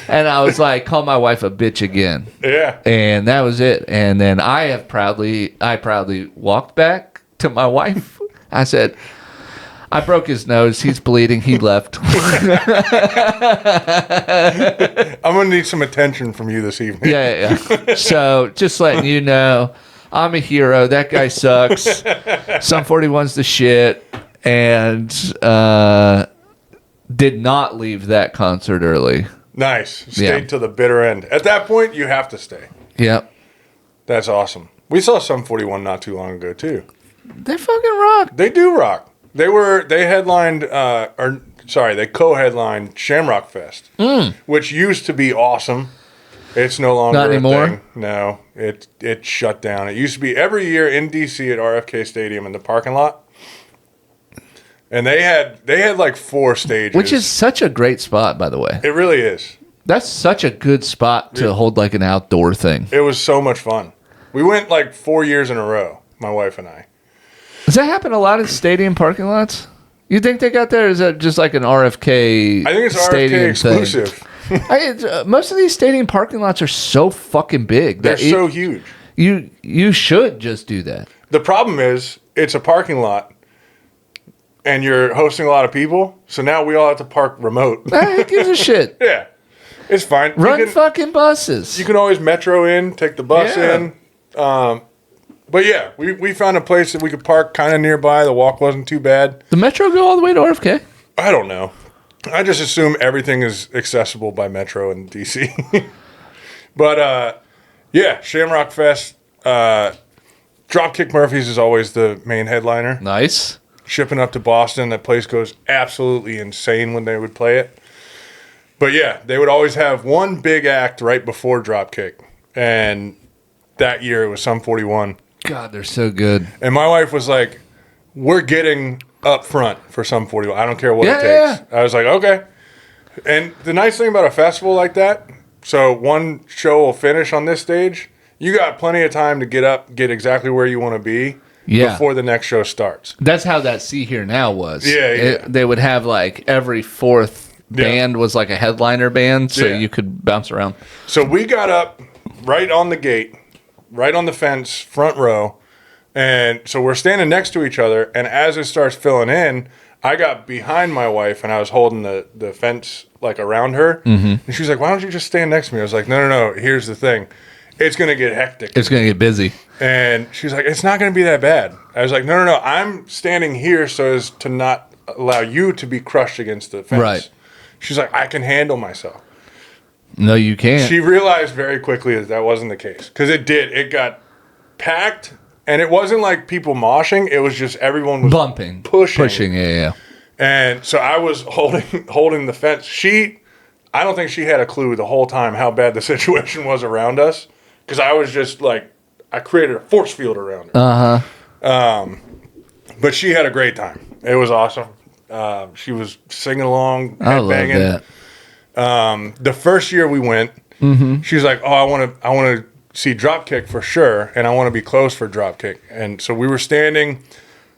And I was like, call my wife a bitch again. Yeah. And that was it. And then I proudly walked back to my wife. I said, I broke his nose. He's bleeding. He left. I'm going to need some attention from you this evening. Yeah. So just letting you know, I'm a hero. That guy sucks. Sum 41's the shit. And did not leave that concert early. Nice. Stayed to the bitter end. At that point, you have to stay. Yep. That's awesome. We saw Sum 41 not too long ago, too. They fucking rock. They do rock. They co-headlined Shamrock Fest, which used to be awesome. It's no longer not anymore. A thing. No, it shut down. It used to be every year in DC at RFK Stadium in the parking lot. And they had like 4 stages. Which is such a great spot, by the way. It really is. That's such a good spot to hold like an outdoor thing. It was so much fun. We went like 4 years in a row, my wife and I. Does that happen a lot in stadium parking lots? You think they got there? Or is that just like an RFK? I think it's RFK exclusive. Most of these stadium parking lots are so fucking big. They're so huge. You should just do that. The problem is it's a parking lot. And you're hosting a lot of people, so now we all have to park remote. Who gives a shit? Yeah, it's fine. Run fucking buses. You can always metro in, take the bus in. But yeah, we found a place that we could park kind of nearby. The walk wasn't too bad. The metro go all the way to RFK? I don't know. I just assume everything is accessible by metro in DC. But yeah, Shamrock Fest. Dropkick Murphys is always the main headliner. Nice. Shipping up to Boston, that place goes absolutely insane when they would play it. But yeah, they would always have one big act right before Dropkick. And that year it was Sum 41. God, they're so good. And my wife was like, we're getting up front for Sum 41. I don't care what it takes. I was like, okay. And the nice thing about a festival like that, so one show will finish on this stage. You got plenty of time to get up, get exactly where you want to be before the next show starts. That's how that See Here Now was. Yeah. They would have like every fourth band was like a headliner band, so you could bounce around. So we got up right on the gate, right on the fence, front row. And so we're standing next to each other. And as it starts filling in, I got behind my wife and I was holding the fence like around her. Mm-hmm. And she was like, why don't you just stand next to me? I was like, no. Here's the thing. It's going to get hectic. It's going to get busy. And she's like, it's not going to be that bad. I was like, no. I'm standing here so as to not allow you to be crushed against the fence. Right. She's like, I can handle myself. No, you can't. She realized very quickly that wasn't the case. Because it did. It got packed. And it wasn't like people moshing. It was just everyone was bumping. Pushing. Yeah. And so I was holding the fence. I don't think she had a clue the whole time how bad the situation was around us. Because I was just like, I created a force field around her. Uh-huh. But she had a great time. It was awesome. She was singing along, headbanging. I love that. The first year we went, she was like, "Oh, I want to see Dropkick for sure, and I want to be close for Dropkick." And so we were standing.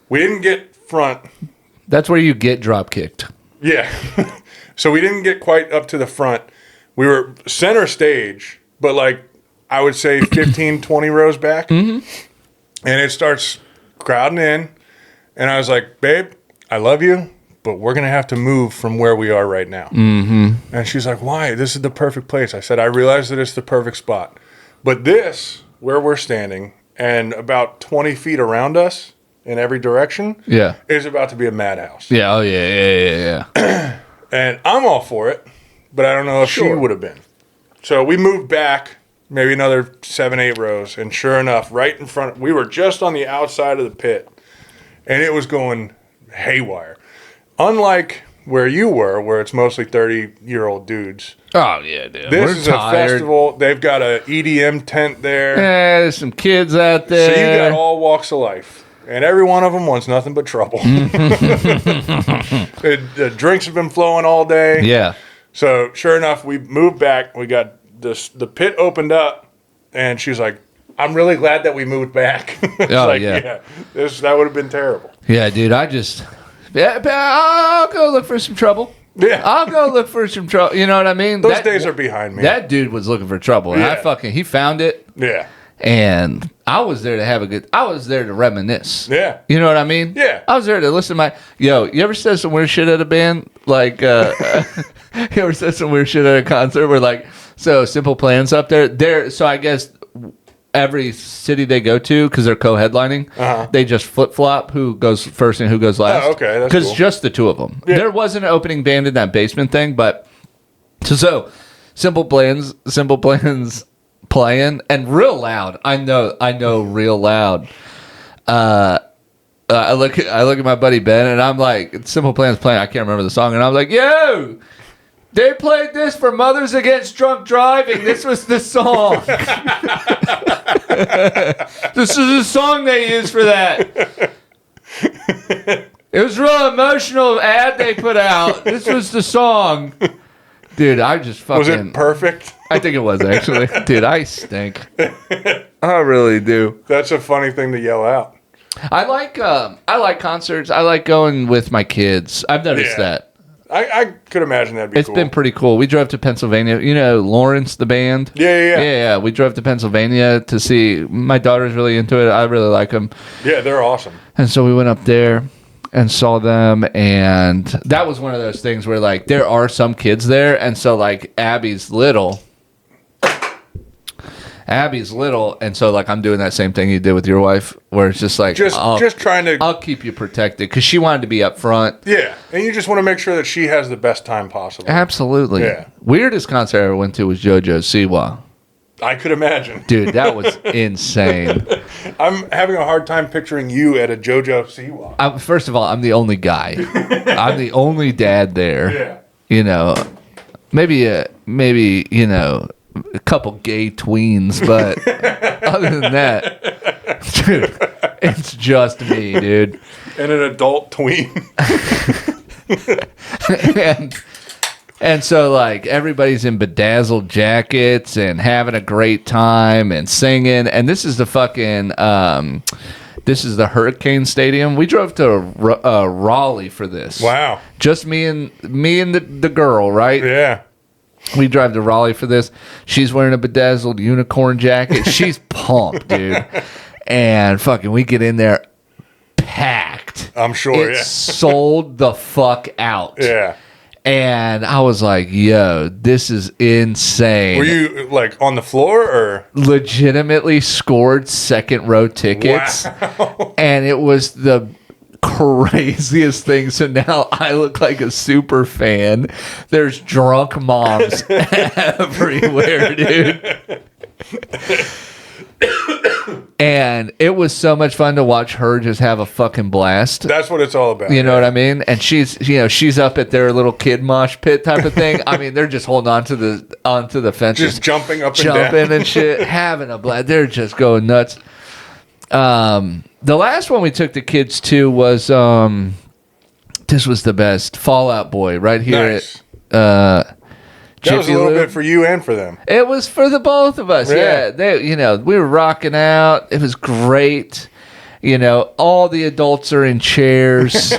We didn't get front. That's where you get drop kicked. Yeah. So we didn't get quite up to the front. We were center stage, but like I would say 15, 20 rows back. Mm-hmm. And it starts crowding in. And I was like, babe, I love you, but we're going to have to move from where we are right now. Mm-hmm. And she's like, why? This is the perfect place. I said, I realize that it's the perfect spot. But this, where we're standing, and about 20 feet around us in every direction, is about to be a madhouse. Yeah, oh yeah. And I'm all for it, but I don't know if she would have been. So we moved back maybe another 7, 8 rows, and sure enough, right in front, we were just on the outside of the pit, and it was going haywire. Unlike where you were, where it's mostly 30-year-old dudes. Oh, yeah, dude. This is tired. A festival. They've got a EDM tent there. Yeah, there's some kids out there. So you got all walks of life. And every one of them wants nothing but trouble. The drinks have been flowing all day. Yeah. So sure enough, we moved back. We got the pit opened up, and she's like, I'm really glad that we moved back. That would have been terrible. Yeah, dude, I'll go look for some trouble. Yeah. I'll go look for some trouble. You know what I mean? Those days are behind me. That dude was looking for trouble. Yeah. And he found it. Yeah. And I was there I was there to reminisce. Yeah. You know what I mean? Yeah. I was there to listen to you ever said some weird shit at a band? Like, you ever said some weird shit at a concert where like, so Simple Plan's up there? So I guess every city they go to, because they're co-headlining, they just flip-flop who goes first and who goes last. Oh, okay. That's Because cool. just the two of them. Yeah. There wasn't an opening band in that basement thing, but so Simple Plans playing and real loud. I know real loud. I look at my buddy Ben and I'm like, Simple Plan's playing. I can't remember the song, and I'm like, yo, they played this for Mothers Against Drunk Driving. This was the song. This is the song they used for that. It was a real emotional ad they put out. This was the song. Dude, I just fucking... Was it perfect? I think it was, actually. Dude, I stink. I really do. That's a funny thing to yell out. I like concerts. I like going with my kids. I've noticed that. I could imagine that'd be It's cool. been pretty cool. We drove to Pennsylvania. You know, Lawrence, the band? Yeah. We drove to Pennsylvania to see... My daughter's really into it. I really like them. Yeah, they're awesome. And so we went up there and saw them, and that was one of those things where, like, there are some kids there, and so, like, Abby's little, and so, like, I'm doing that same thing you did with your wife, where it's just like, just trying to... I'll keep you protected, because she wanted to be up front. Yeah, and you just want to make sure that she has the best time possible. Absolutely. Yeah. Weirdest concert I ever went to was JoJo Siwa. I could imagine. Dude, that was insane. I'm having a hard time picturing you at a JoJo Siwa. First of all, I'm the only guy. I'm the only dad there. Yeah. You know, maybe you know, a couple gay tweens, but other than that, dude, it's just me, dude. And an adult tween. And And so, like, everybody's in bedazzled jackets and having a great time and singing. And this is the fucking, this is the Hurricane Stadium. We drove to Raleigh for this. Wow. Just me and the girl, right? Yeah. We drive to Raleigh for this. She's wearing a bedazzled unicorn jacket. She's pumped, dude. And fucking, we get in there packed. I'm sure, It sold the fuck out. Yeah. And I was like, yo, this is insane. Were you, like, on the floor, or? Legitimately scored second row tickets. Wow. And it was the craziest thing. So now I look like a super fan. There's drunk moms everywhere, dude. And it was so much fun to watch her just have a fucking blast. That's what it's all about. You know what I mean? And she's up at their little kid mosh pit type of thing. I mean, they're just holding onto the fences, just jumping up and down, and shit, having a blast. They're just going nuts. The last one we took the kids to was this was the best, Fall Out Boy right here nice. at that was a little bit for you and for them. It was for the both of us. Yeah. We were rocking out. It was great. All the adults are in chairs.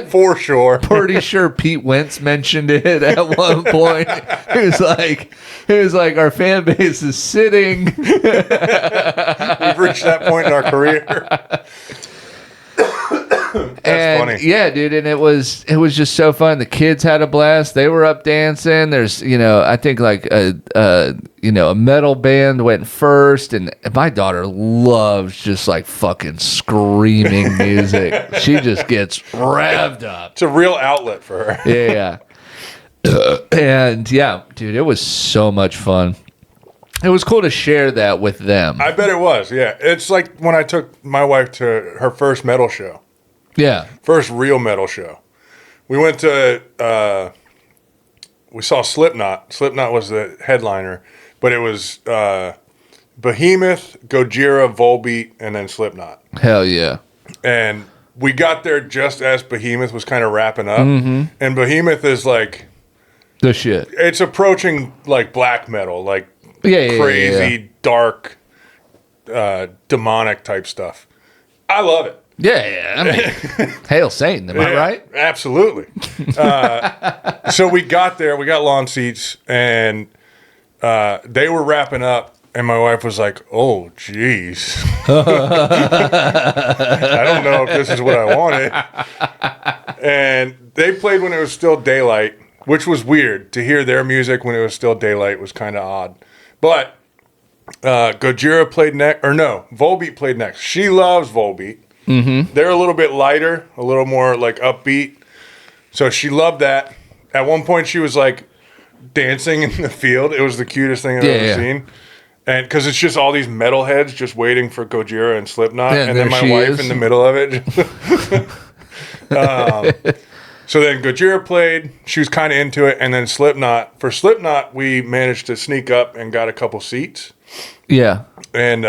For sure. Pretty sure Pete Wentz mentioned it at one point. He was like, our fan base is sitting. We've reached that point in our career. That's funny. Yeah, dude, and it was just so fun. The kids had a blast. They were up dancing. There's, I think like a metal band went first, and my daughter loves just like fucking screaming music. She just gets revved up. It's a real outlet for her. Yeah. And yeah, dude, it was so much fun. It was cool to share that with them. I bet it was, yeah. It's like when I took my wife to her first metal show. Yeah. First real metal show. We went to, we saw Slipknot. Slipknot was the headliner, but it was Behemoth, Gojira, Volbeat, and then Slipknot. Hell yeah. And we got there just as Behemoth was kind of wrapping up. Mm-hmm. And Behemoth is like... the shit. It's approaching like black metal, like crazy, dark, demonic type stuff. I love it. Yeah. I mean, hail Satan, am I right? Absolutely. So we got there, we got lawn seats, and they were wrapping up, and my wife was like, oh, geez. I don't know if this is what I wanted. And they played when it was still daylight, which was weird. To hear their music when it was still daylight was kind of odd. But Gojira played next, or no, Volbeat played next. She loves Volbeat. Mm-hmm. They're a little bit lighter, a little more like upbeat. So she loved that. At one point, she was like dancing in the field. It was the cutest thing I've ever seen. And because it's just all these metalheads just waiting for Gojira and Slipknot, and then my wife in the middle of it. So then Gojira played. She was kind of into it, and then Slipknot. For Slipknot, we managed to sneak up and got a couple seats. Yeah. And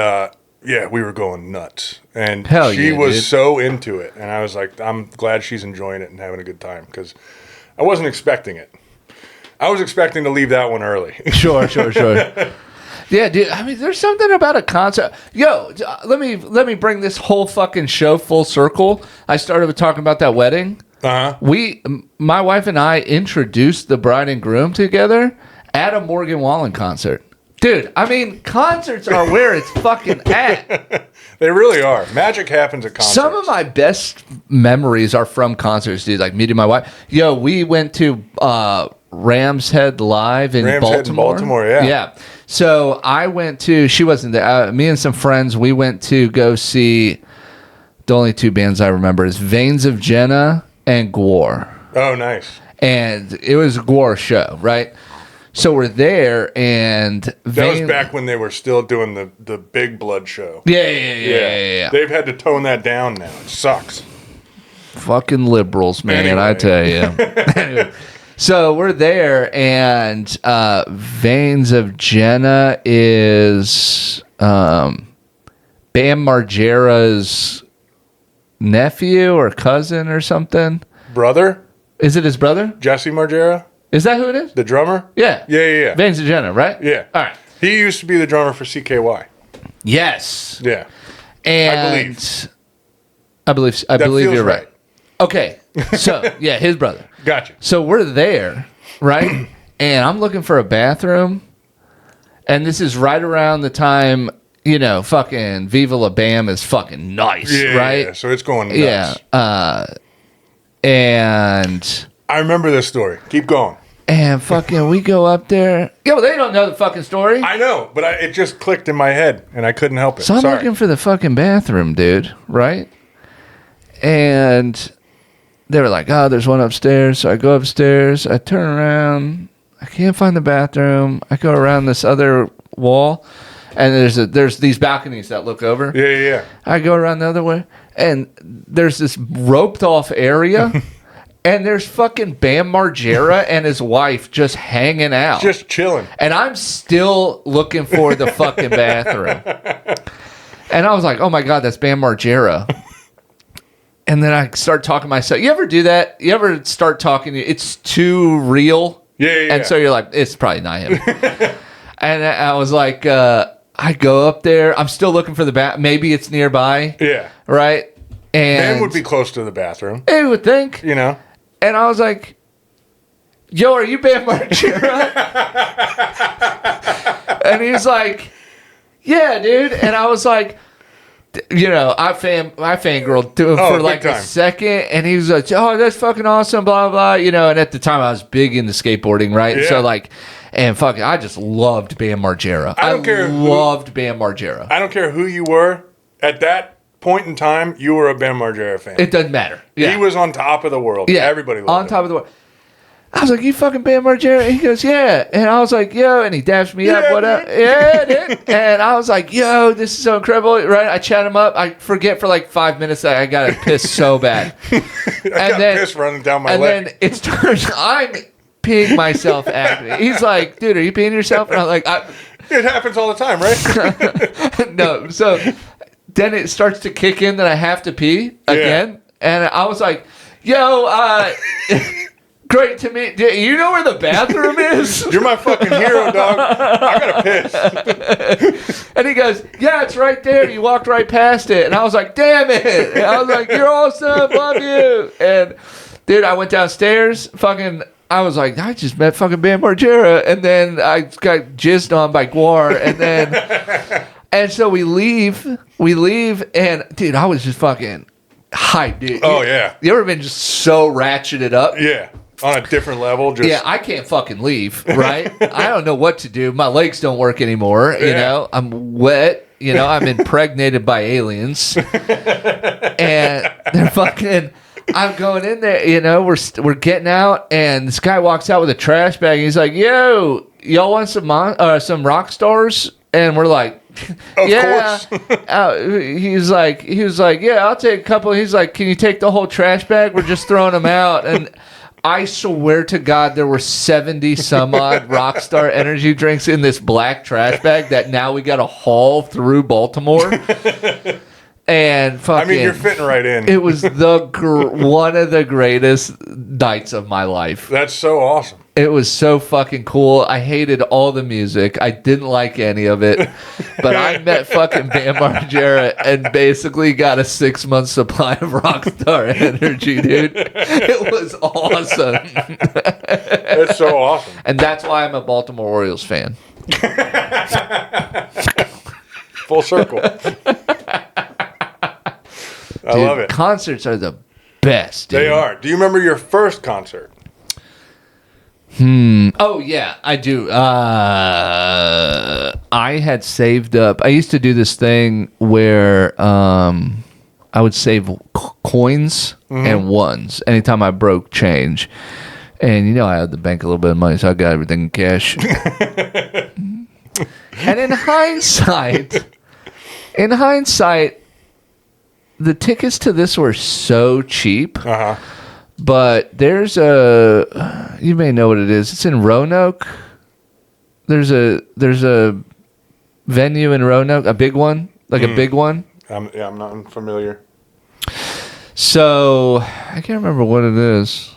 we were going nuts. And she was so into it, and I was like, I'm glad she's enjoying it and having a good time because I wasn't expecting it. I was expecting to leave that one early. Sure. Yeah, dude. I mean, there's something about a concert. Yo, let me bring this whole fucking show full circle. I started with talking about that wedding. My wife and I introduced the bride and groom together at a Morgan Wallen concert. Dude, I mean, concerts are where it's fucking at. They really are. Magic happens at concerts. Some of my best memories are from concerts, dude. Like meeting my wife. Yo, we went to Ram's Head Live in Baltimore. Yeah. So I went to, she wasn't there. Me and some friends, we went to go see, the only two bands I remember is Veins of Jenna and Gwar. Oh, nice. And it was a Gwar show, right? So we're there, and that was back when they were still doing the Big Blood show. Yeah. They've had to tone that down now. It sucks. Fucking liberals, man, anyway. I tell you. Anyway, so we're there, and Veins of Jenna is Bam Margera's nephew or cousin or something. Brother? Is it his brother? Jesse Margera, Is that who it is? the drummer. Yeah. Yeah. Vince Jenna, right? Yeah. All right. He used to be the drummer for CKY. Yes. Yeah. And I believe feels you're right. Okay. So, yeah, his brother. Gotcha. So we're there, right? And I'm looking for a bathroom. And this is right around the time, fucking Viva La Bam is fucking nice, right? Yeah, so it's going nuts. Yeah. And I remember this story. Keep going. And fucking we go up there. Yeah, well, they don't know the fucking story. I know, but it just clicked in my head, and I couldn't help it. So I'm looking for the fucking bathroom, dude, right? And they were like, oh, there's one upstairs. So I go upstairs. I turn around. I can't find the bathroom. I go around this other wall, and there's these balconies that look over. Yeah. I go around the other way, and there's this roped off area. And there's fucking Bam Margera and his wife just hanging out. Just chilling. And I'm still looking for the fucking bathroom. And I was like, oh my God, that's Bam Margera. And then I start talking to myself. You ever do that? You ever start talking? It's too real. Yeah. And so you're like, it's probably not him. And I was like, I go up there. I'm still looking for the bathroom. Maybe it's nearby. Yeah. Right? And Bam would be close to the bathroom. I would think. And I was like, yo, are you Bam Margera? And he's like, yeah, dude. And I was like, I fangirled to him for like a second. And he was like, oh, that's fucking awesome, blah, blah. And at the time I was big into skateboarding, right? Yeah. So like, and fucking, I just loved Bam Margera. I loved Bam Margera. I don't care who you were at that point in time, you were a Bam Margera fan. It doesn't matter. Yeah. He was on top of the world. Yeah. Everybody loved him. On top of the world. I was like, you fucking Bam Margera? He goes, yeah. And I was like, yo. And he daps me up. What up? Yeah, dude. And I was like, yo, this is so incredible. Right? I chat him up. I forget for like 5 minutes that I got to piss so bad. I got piss running down my leg. And then it starts, I'm peeing myself at me. He's like, dude, are you peeing yourself? And I'm like, it happens all the time, right? No. So then it starts to kick in that I have to pee again. Yeah. And I was like, yo, great to meet you. You know where the bathroom is? You're my fucking hero, dog. I gotta piss. And he goes, yeah, it's right there. You walked right past it. And I was like, damn it. And I was like, you're awesome. Love you. And dude, I went downstairs. I was like, I just met fucking Bam Margera. And then I got jizzed on by Guar. And then... And so we leave, and dude, I was just fucking hyped, dude. Oh, yeah. You ever been just so ratcheted up? Yeah, on a different level. Yeah, I can't fucking leave, right? I don't know what to do. My legs don't work anymore, I'm wet, I'm impregnated by aliens. And they're fucking... I'm going in there, we're getting out, and this guy walks out with a trash bag, and he's like, yo, y'all want some rock stars? And we're like, of course. He was like, yeah, I'll take a couple. He's like, can you take the whole trash bag? We're just throwing them out. And I swear to God, there were 70 some odd Rockstar energy drinks in this black trash bag that now we got to haul through Baltimore. And fucking, I mean, you're fitting right in. It was one of the greatest nights of my life. That's so awesome. It was so fucking cool. I hated all the music. I didn't like any of it. But I met fucking Bam Margera and basically got a 6-month supply of Rockstar energy, dude. It was awesome. That's so awesome. And that's why I'm a Baltimore Orioles fan. Full circle. I love it. Concerts are the best, dude. They are. Do you remember your first concert? Oh, yeah, I do. I had saved up. I used to do this thing where I would save coins and ones anytime I broke change. And, I had the bank a little bit of money, so I got everything in cash. And in hindsight, the tickets to this were so cheap. Uh-huh. But there's you may know what it is. It's in Roanoke. There's a venue in Roanoke, a big one, a big one. I'm not familiar. So I can't remember what it is.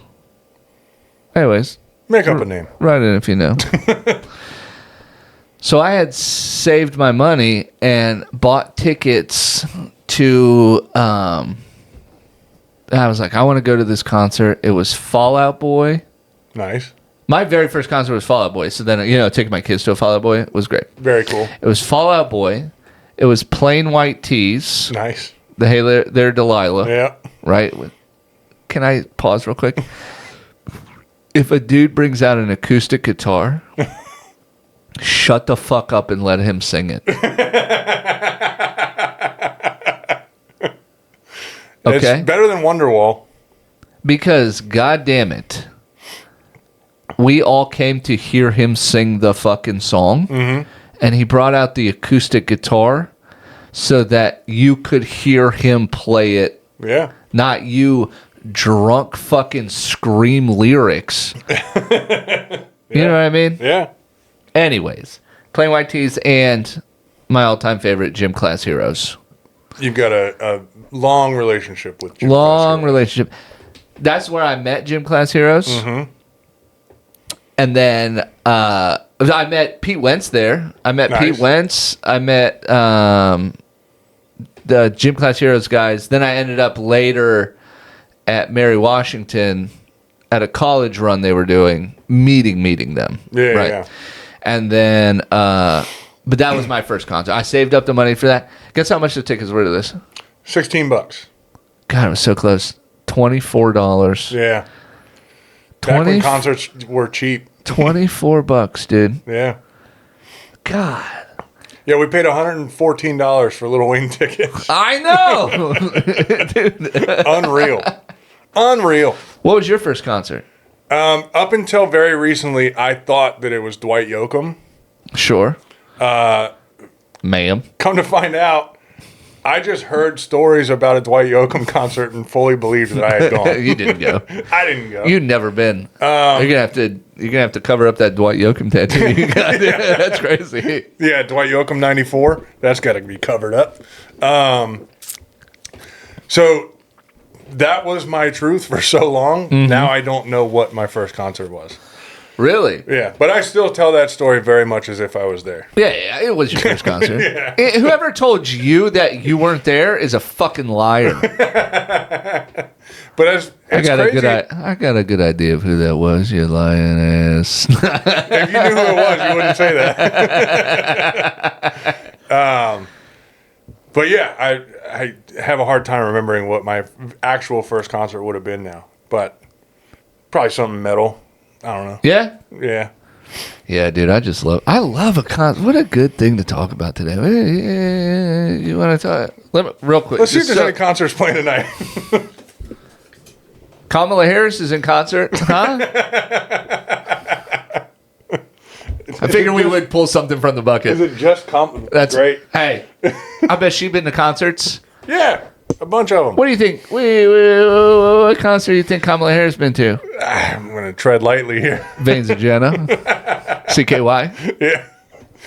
Anyways, Make up a name. write in if you know. So I had saved my money and bought tickets to. I was like, I want to go to this concert. It was Fall Out Boy. Nice. My very first concert was Fall Out Boy. So then, taking my kids to a Fall Out Boy was great. Very cool. It was Fall Out Boy. It was Plain White Tees. Nice. The Hey There Delilah. Yeah. Right? Can I pause real quick? If a dude brings out an acoustic guitar, shut the fuck up and let him sing it. Okay? It's better than Wonderwall. Because, god damn it, we all came to hear him sing the fucking song, and he brought out the acoustic guitar so that you could hear him play it. Yeah. Not you drunk fucking scream lyrics. You know what I mean? Yeah. Anyways, Plain White Tees and my all-time favorite, Gym Class Heroes. You've got a long relationship with Gym Long Class Heroes. relationship. That's where I met Gym Class Heroes. And then I met Pete Wentz there. I met Nice. Pete Wentz. I met the Gym Class Heroes guys. Then I ended up later at Mary Washington at a college run they were doing, meeting them. Yeah, right. yeah. And then, but that was my first concert. I saved up the money for that. Guess how much the tickets were to this? $16. God, it was so close. $24. Yeah. Back when concerts were cheap. $24, dude. Yeah. God. Yeah, we paid $114 for Lil Wayne tickets. I know. Dude. Unreal. What was your first concert? Up until very recently, I thought that it was Dwight Yoakam. Sure. Ma'am. Come to find out, I just heard stories about a Dwight Yoakam concert and fully believed that I had gone. You didn't go. I didn't go. You'd never been. You're gonna have to cover up that Dwight Yoakam tattoo you got. That's crazy. Yeah, Dwight Yoakam 94. That's got to be covered up. So that was my truth for so long. Now I don't know what my first concert was. Really? Yeah, but I still tell that story very much as if I was there. Yeah, it was your first concert. Yeah. Whoever told you that you weren't there is a fucking liar. But it's crazy. I got a good idea of who that was, you lying ass. If you knew who it was, you wouldn't say that. But yeah, I have a hard time remembering what my actual first concert would have been now. But probably something metal. I don't know. Yeah? Yeah. Yeah, dude, I love a concert. What a good thing to talk about today. You want to talk? Real quick. Let's see if there's any concerts playing tonight. Kamala Harris is in concert, huh? I figured we would pull something from the bucket. Is it just That's great? Hey, I bet she's been to concerts. Yeah, a bunch of them. What do you think? What concert do you think Kamala Harris been to? I'm going to tread lightly here. Veins of Jenna. CKY. Yeah.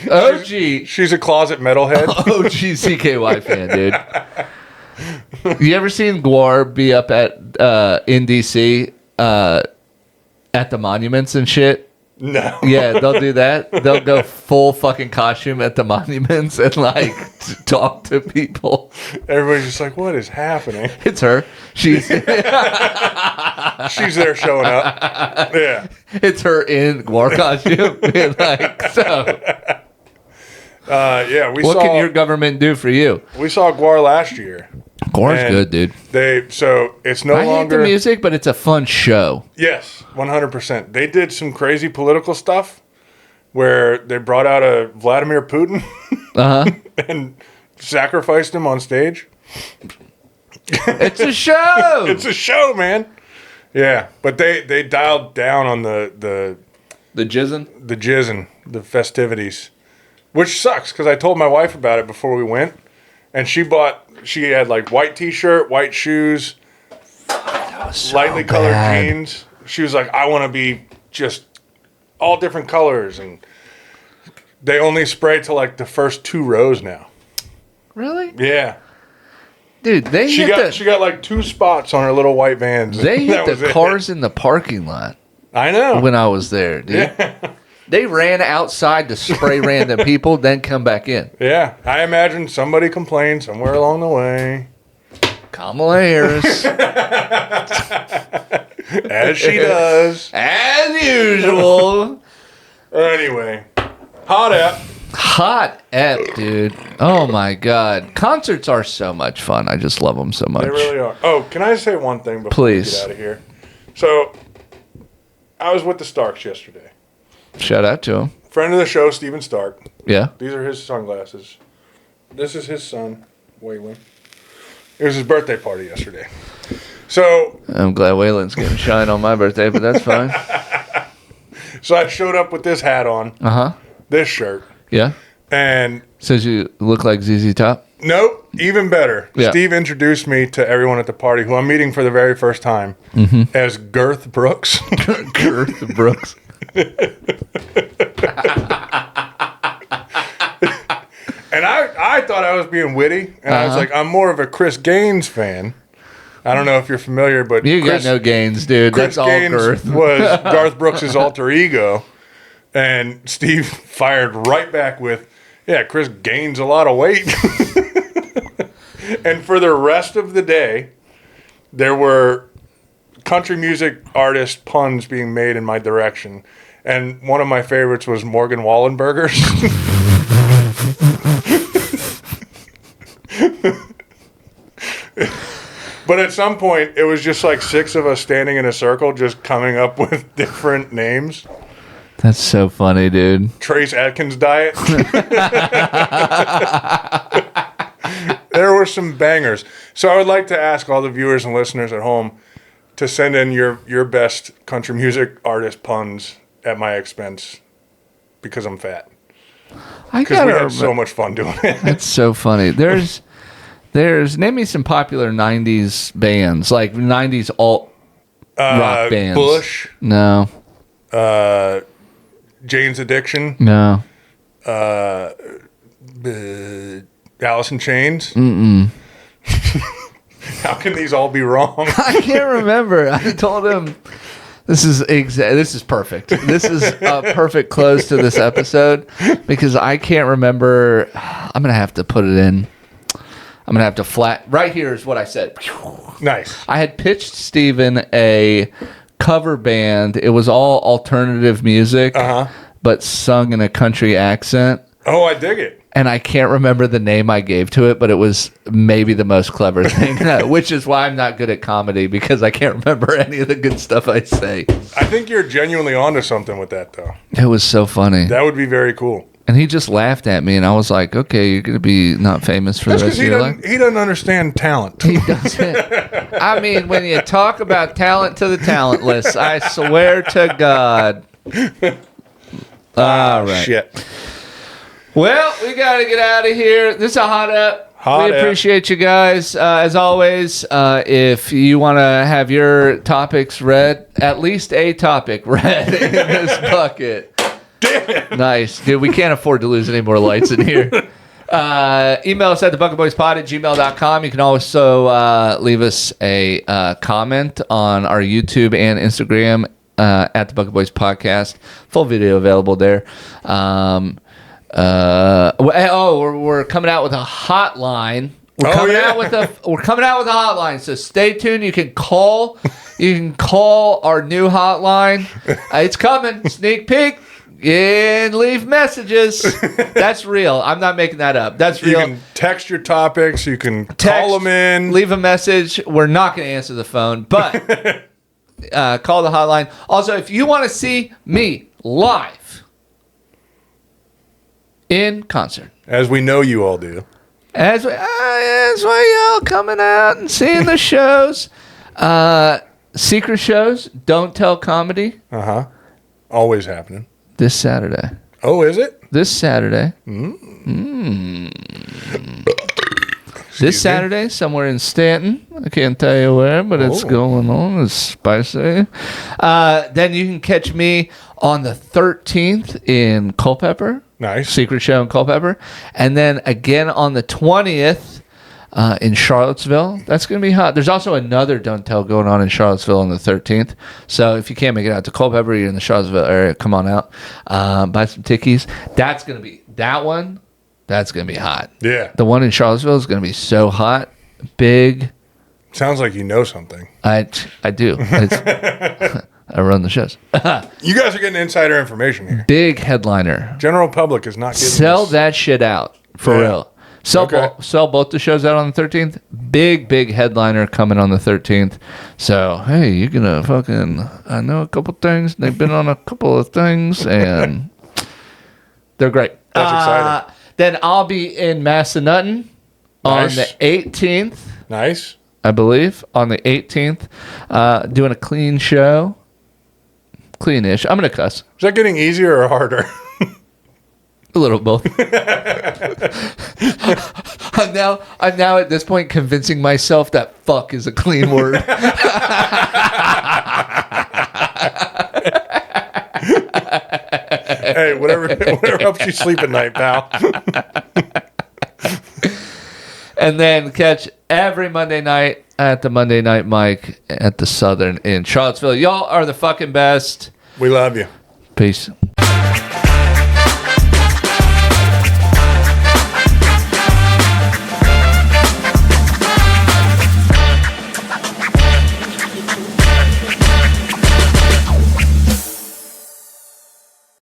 OG. She's a closet metalhead. OG CKY fan, dude. You ever seen Gwar be up at in DC at the monuments and shit? No. Yeah, they'll do that. They'll go full fucking costume at the monuments and like talk to people. Everybody's just like, what is happening? It's her. She's She's there showing up. Yeah. It's her in Gwar costume. Like, so Yeah, what can your government do for you? We saw Gwar last year. Gwar's good, dude. So it's no I longer hate the music, but it's a fun show. Yes, 100%. They did some crazy political stuff where they brought out a Vladimir Putin and sacrificed him on stage. It's a show. It's a show, man. Yeah, but they dialed down on the jizzing, the festivities, which sucks because I told my wife about it before we went, and she had like white t-shirt, white shoes, lightly colored jeans. She was like, I want to be just all different colors, and they only spray to like the first 2 rows now. Really? Yeah. Dude, She got like 2 spots on her little white vans. They hit the cars in the parking lot. I know. when I was there, dude. Yeah. They ran outside to spray random people, then come back in. Yeah. I imagine somebody complained somewhere along the way. Kamala Harris. As she does. As usual. Anyway. Hot app. Hot ep, dude. Oh, my God. Concerts are so much fun. I just love them so much. They really are. Oh, can I say one thing before we Please. get out of here? So, I was with the Starks yesterday. Shout out to him. Friend of the show, Steven Stark. Yeah. These are his sunglasses. This is his son, Waylon. It was his birthday party yesterday. So, I'm glad Waylon's getting shine on my birthday, but that's fine. so I showed up with this hat on, Uh-huh. this shirt, Yeah. and Says you look like ZZ Top. nope, even better. Yeah. Steve introduced me to everyone at the party, who I'm meeting for the very first time, as Girth Brooks. Girth Brooks. And I thought I was being witty, and I was like, I'm more of a Chris Gaines fan. I don't know if you're familiar, but You Chris, got no gains, dude. Chris That's all Gaines girth. was Garth Brooks' alter ego, and Steve fired right back with, yeah, Chris gains a lot of weight. And for the rest of the day, there were country music artist puns being made in my direction. And one of my favorites was Morgan Wallenberger's. But at some point, it was just like 6 of us standing in a circle, just coming up with different names. That's so funny, dude. Trace Atkins diet. There were some bangers. So I would like to ask all the viewers and listeners at home to send in your best country music artist puns at my expense, because I'm fat. I Because we gotta had so much fun doing it. That's so funny. There's name me some popular '90s bands, like '90s alt rock bands. Bush, No, Jane's Addiction, no. Alice in Chains. How can these all be wrong? I can't remember. I told him this is perfect. This is a perfect close to this episode because I can't remember. I'm gonna have to put it in. I'm gonna have to flat. Right here is what I said. Nice. I had pitched Steven a cover band. It was all alternative music, but sung in a country accent. Oh, I dig it. And I can't remember the name I gave to it, but it was maybe the most clever thing, which is why I'm not good at comedy, because I can't remember any of the good stuff I say. I think you're genuinely onto something with that, though. It was so funny. That would be very cool. And he just laughed at me, and I was like, okay, you're going to be not famous for That's the rest because of your life. he doesn't understand talent. He doesn't. I mean, when you talk about talent to the talentless, I swear to God. All right. Shit. Well, we got to get out of here. This is a hot up. Hot we up. appreciate you guys. As always, if you want to have your topics read, at least a topic read in this bucket. Damn it. Nice. Dude, we can't afford to lose any more lights in here. Email us at thebucketboyspod@gmail.com. You can also leave us a comment on our YouTube and Instagram at the Bucket Boys Podcast. Full video available there. We're coming out with a hotline. We're coming out with a hotline. So stay tuned. You can call our new hotline. It's coming. Sneak peek. And leave messages. That's real. I'm not making that up. That's real. You can text your topics. You can call them in. Leave a message. We're not going to answer the phone, but call the hotline. Also, if you want to see me live in concert, as we know you all do. as y'all coming out and seeing the shows, secret shows, Don't Tell Comedy. Always happening. This Saturday. Oh, is it? This Saturday. This Saturday, somewhere in Stanton. I can't tell you where, but it's going on. It's spicy. Then you can catch me on the 13th in Culpeper. Nice. Secret show in Culpeper. And then again on the 20th in Charlottesville. That's going to be hot. There's also another Don't Tell going on in Charlottesville on the 13th. So if you can't make it out to Culpeper, you're in the Charlottesville area, come on out. Buy some tickies. That's going to be hot. Yeah. The one in Charlottesville is going to be so hot. Big. Sounds like you know something. I do. I run the shows. You guys are getting insider information here. Big headliner. General public is not getting Sell this. that shit out for real. Sell both the shows out on the 13th. Big headliner coming on the 13th. So, hey, you're going to fucking... I know a couple things. They've been on a couple of things, and they're great. That's exciting. Then I'll be in Massanutten on the 18th. Nice. I believe, on the 18th. Doing a clean show. Cleanish. I'm going to cuss. Is that getting easier or harder? A little both. I'm now at this point convincing myself that fuck is a clean word. Hey, whatever helps you sleep at night, pal. And then catch every Monday night at the Monday Night Mike at the Southern in Charlottesville. Y'all are the fucking best. We love you. Peace.